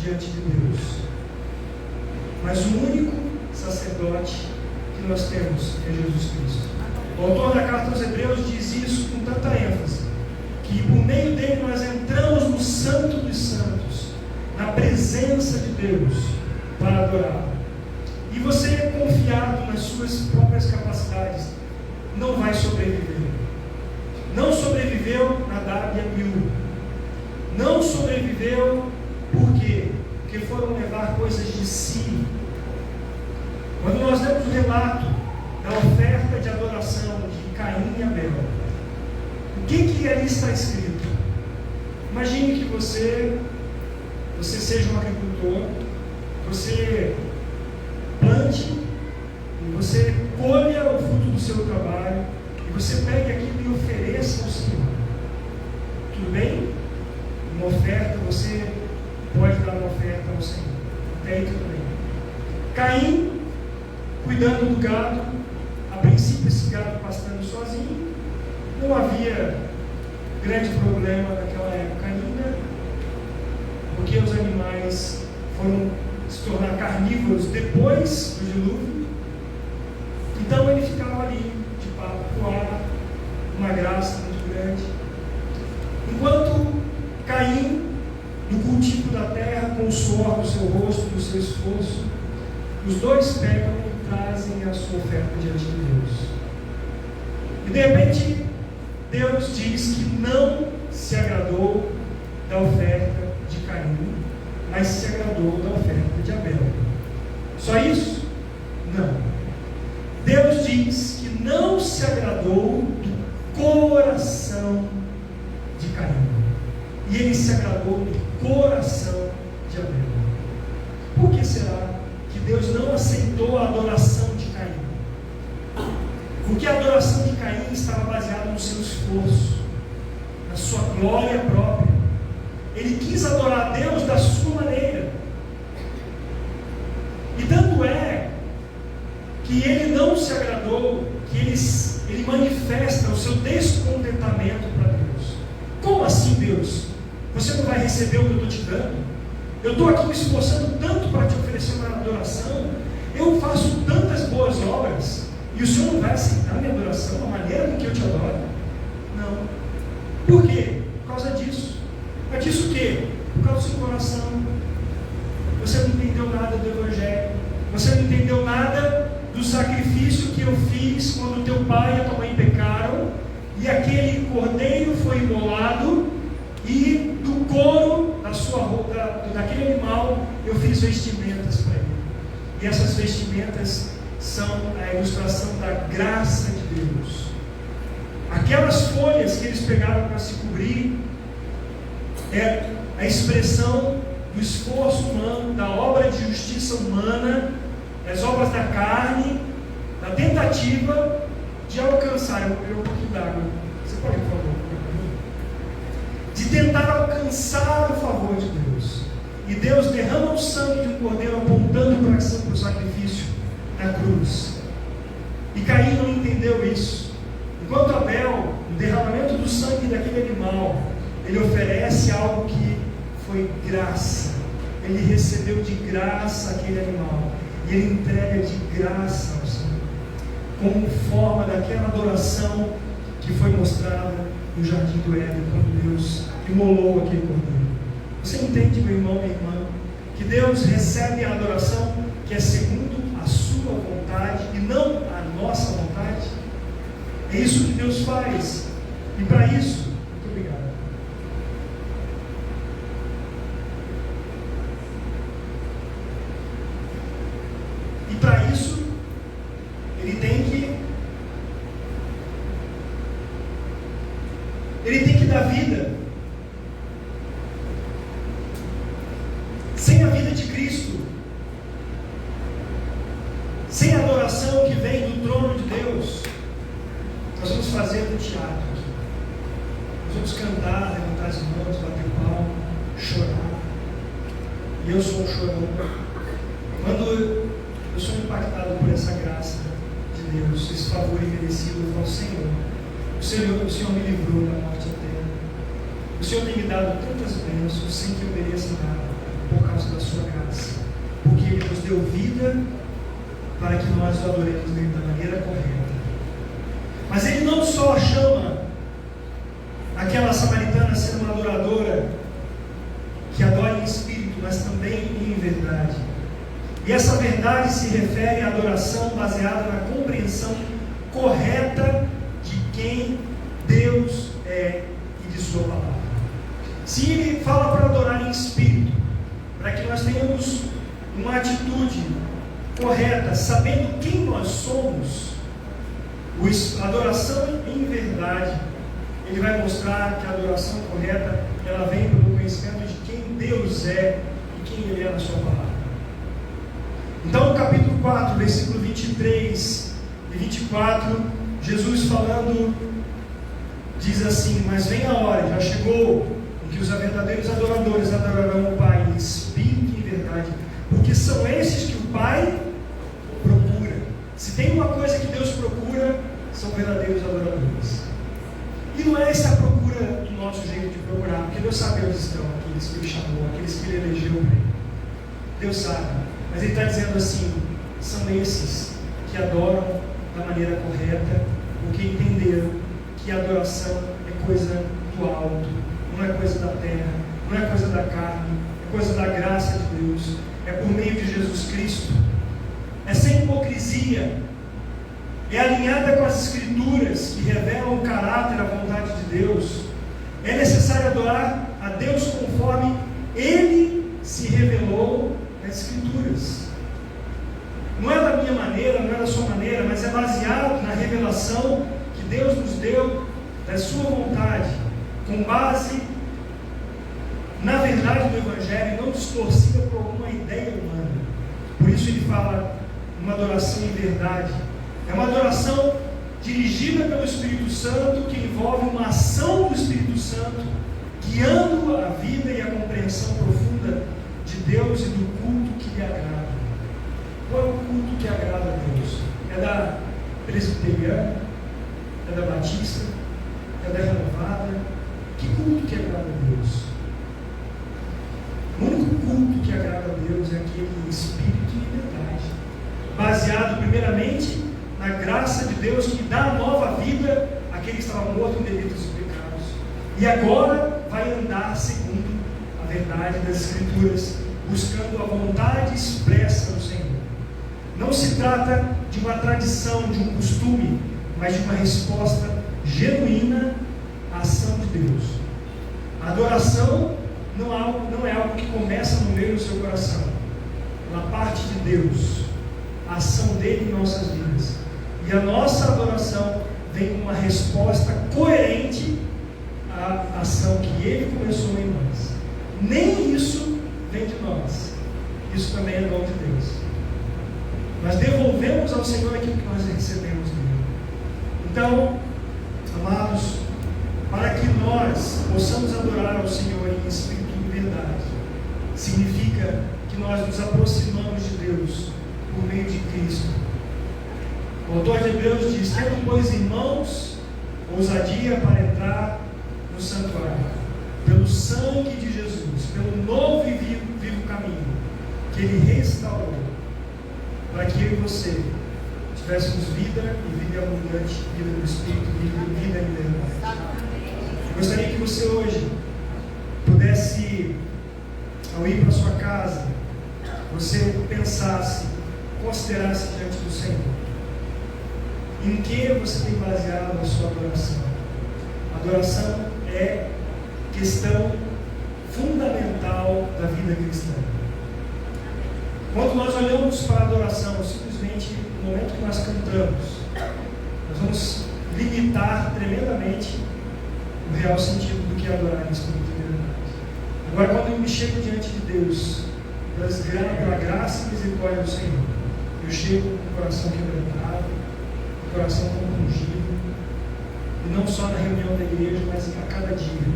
diante de Deus. Mas o único sacerdote que nós temos é Jesus Cristo. O autor da carta aos Hebreus diz isso com tanta ênfase, que por meio dele nós entramos no Santo dos Santos, na presença de Deus, para adorá-lo. E você, confiado nas suas próprias capacidades, não vai sobreviver. Não sobreviveu Nadab e Abiú. Não sobreviveu por quê? Porque foram levar coisas de si. Quando nós lemos o relato da oferta de adoração de Caim e Abel, o que ali está escrito? Imagine que você seja um agricultor, você plante e você colha o fruto do seu trabalho e você pegue aquilo e ofereça ao Senhor. Tudo bem? Uma oferta, você pode dar uma oferta ao Senhor. Até aí tudo bem. Caim, cuidando do gado, a princípio esse gado pastando sozinho, não havia grande problema naquela época ainda, porque os animais foram se tornar carnívoros depois do dilúvio. Então ele ficava ali de papo pro ar, uma graça muito grande. Enquanto Caim, no cultivo da terra, com o suor do seu rosto, do seu esforço, os dois pegam e trazem a sua oferta diante de Deus. E de repente, Deus diz que não se agradou da oferta de Caim, mas se agradou da oferta de Abel. Só isso? Não. Deus diz que não se agradou do coração de Caim. E ele se agradou do coração de Abel. Por que será que Deus não aceitou a adoração de Caim? Porque a adoração de Caim estava baseada no seu esforço, na sua glória própria. Ele quis adorar a Deus da sua maneira. E tanto é que ele não se agradou, que ele manifesta o seu descontentamento para Deus. Como assim, Deus? Você não vai receber o que eu estou te dando? Eu estou aqui me esforçando tanto para te oferecer uma adoração. Eu faço tantas boas obras e o Senhor não vai aceitar a minha adoração, a maneira com que eu te adoro? Não. Por quê? Por causa disso. Mas disso o quê? Por causa do seu coração. Você não entendeu nada do Evangelho. Você não entendeu nada do sacrifício que eu fiz quando teu pai e a tua mãe pecaram, e aquele cordeiro foi imolado, e do couro da sua roupa, daquele animal, eu fiz vestimentas para ele. E essas vestimentas são a ilustração da graça de Deus. Aquelas folhas que eles pegaram para se cobrir é a expressão do esforço humano, da obra de justiça humana, das obras da carne, da tentativa de alcançar. Eu vou beber um pouquinho d'água. Você pode, por favor? De tentar alcançar o favor de Deus. E Deus derrama o sangue de um cordeiro apontando para o sacrifício na cruz. E Caim não entendeu isso. Enquanto Abel, no derramamento do sangue daquele animal, ele oferece algo que foi graça. Ele recebeu de graça aquele animal. E ele entrega de graça ao Senhor, como forma daquela adoração que foi mostrada no jardim do Éden, quando Deus imolou aquele cordeiro. Você entende, meu irmão, minha irmã, que Deus recebe a adoração que é segundo a sua vontade e não a nossa vontade? É isso que Deus faz. E para isso, muito obrigado. E para isso, ele tem que dar vida. Sem a vida de Cristo, sem a adoração que vem do trono de Deus, nós vamos fazer um teatro aqui. Nós vamos cantar, levantar as mãos, bater palma, chorar. E eu sou um chorão. Quando eu sou impactado por essa graça de Deus, esse favor imerecido. Eu falo, Senhor, o Senhor me livrou da morte eterna. O Senhor tem me dado tantas bênçãos sem que eu mereça nada, por causa da sua graça. Porque Ele nos deu vida para que nós o adoremos da maneira correta. Mas Ele não só chama aquela samaritana a ser uma adoradora que adora em espírito, mas também em verdade. E essa verdade se refere à adoração baseada na compreensão correta de quem Deus é e de sua palavra. Se Ele fala para adorar em espírito, para que nós tenhamos uma atitude correta, sabendo quem nós somos, a adoração em verdade, Ele vai mostrar que a adoração correta, ela vem pelo conhecimento de quem Deus é e quem Ele é na sua palavra. Então, no capítulo 4, versículo 23 e 24, Jesus falando, diz assim: mas vem a hora, já chegou, em que os verdadeiros adoradores adorarão o Pai em espírito e em verdade, porque são esses que o Pai procura. Se tem uma coisa que Deus procura, são verdadeiros adoradores. E não é essa a procura do nosso jeito de procurar, porque Deus sabe onde estão aqueles que Ele chamou, aqueles que Ele elegeu para Ele. Deus sabe, mas Ele está dizendo assim: são esses que adoram da maneira correta, porque entenderam que a adoração é coisa do alto, não é coisa da terra, não é coisa da carne, é coisa da graça de Deus, é por meio de Jesus Cristo, é sem hipocrisia, é alinhada com as Escrituras que revelam o caráter e a vontade de Deus. É necessário adorar a Deus conforme Ele se revelou nas Escrituras. Não é da minha maneira, não é da sua maneira, mas é baseado na revelação que Deus nos deu da sua vontade, com base na verdade do Evangelho, não distorcida por alguma ideia humana. Por isso Ele fala uma adoração em verdade. É uma adoração dirigida pelo Espírito Santo, que envolve uma ação do Espírito Santo, guiando a vida e a compreensão profunda de Deus e do culto que lhe agrada. Qual é o culto que agrada a Deus? É da presbiteriana? É da batista? É da renovada? Que culto que agrada a Deus? O único culto que agrada a Deus é aquele em espírito e verdade, baseado primeiramente na graça de Deus, que dá nova vida àquele que estava morto em delitos e pecados, e agora vai andar segundo a verdade das Escrituras, buscando a vontade expressa do Senhor. Não se trata de uma tradição, de um costume, mas de uma resposta genuína à ação de Deus. A adoração não é algo que começa no meio do seu coração, ela parte de Deus, a ação dele em nossas vidas. E a nossa adoração vem com uma resposta coerente à ação que Ele começou em nós. Nem isso vem de nós, isso também é dom de Deus. Nós devolvemos ao Senhor aquilo que nós recebemos dele. Então, amados, para que nós possamos adorar ao Senhor em espírito e verdade, significa que nós nos aproximamos de Deus por meio de Cristo. O autor de Hebreus diz: tendo, pois, irmãos, ousadia para entrar no santuário, pelo sangue de Jesus, pelo novo e vivo caminho que Ele restaurou, para que eu e você tivéssemos vida e vida abundante, vida do Espírito, vida em verdade. Eu gostaria que você hoje pudesse, ao ir para a sua casa, você pensasse, considerasse diante do Senhor, em que você tem baseado a sua adoração. A adoração é questão fundamental da vida cristã. Quando nós olhamos para a adoração, simplesmente no momento que nós cantamos, nós vamos limitar tremendamente o real sentido do que é adorar em espírito e verdade. Agora, quando eu me chego diante de Deus, pela graça e misericórdia do Senhor, eu chego com o coração quebrantado, com o coração compungido, e não só na reunião da igreja, mas a cada dia,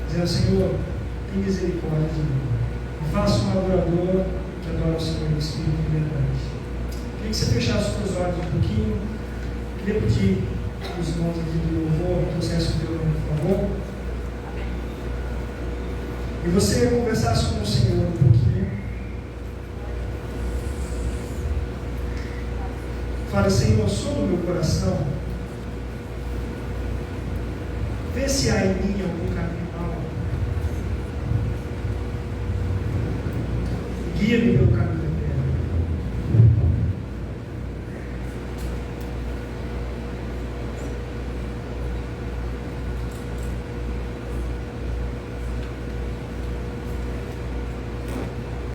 dizendo: Senhor, tem misericórdia de mim, me faça um adorador que adora o Senhor em espírito e verdade. Queria que você fechasse os seus olhos um pouquinho, Queria pedir os irmãos aqui do louvor, trouxessem o violão, por favor. E você conversasse com o Senhor um pouquinho. Fale, Senhor, som do meu coração. Vê se há em mim algum caminho mau. Guia-me pelo caminho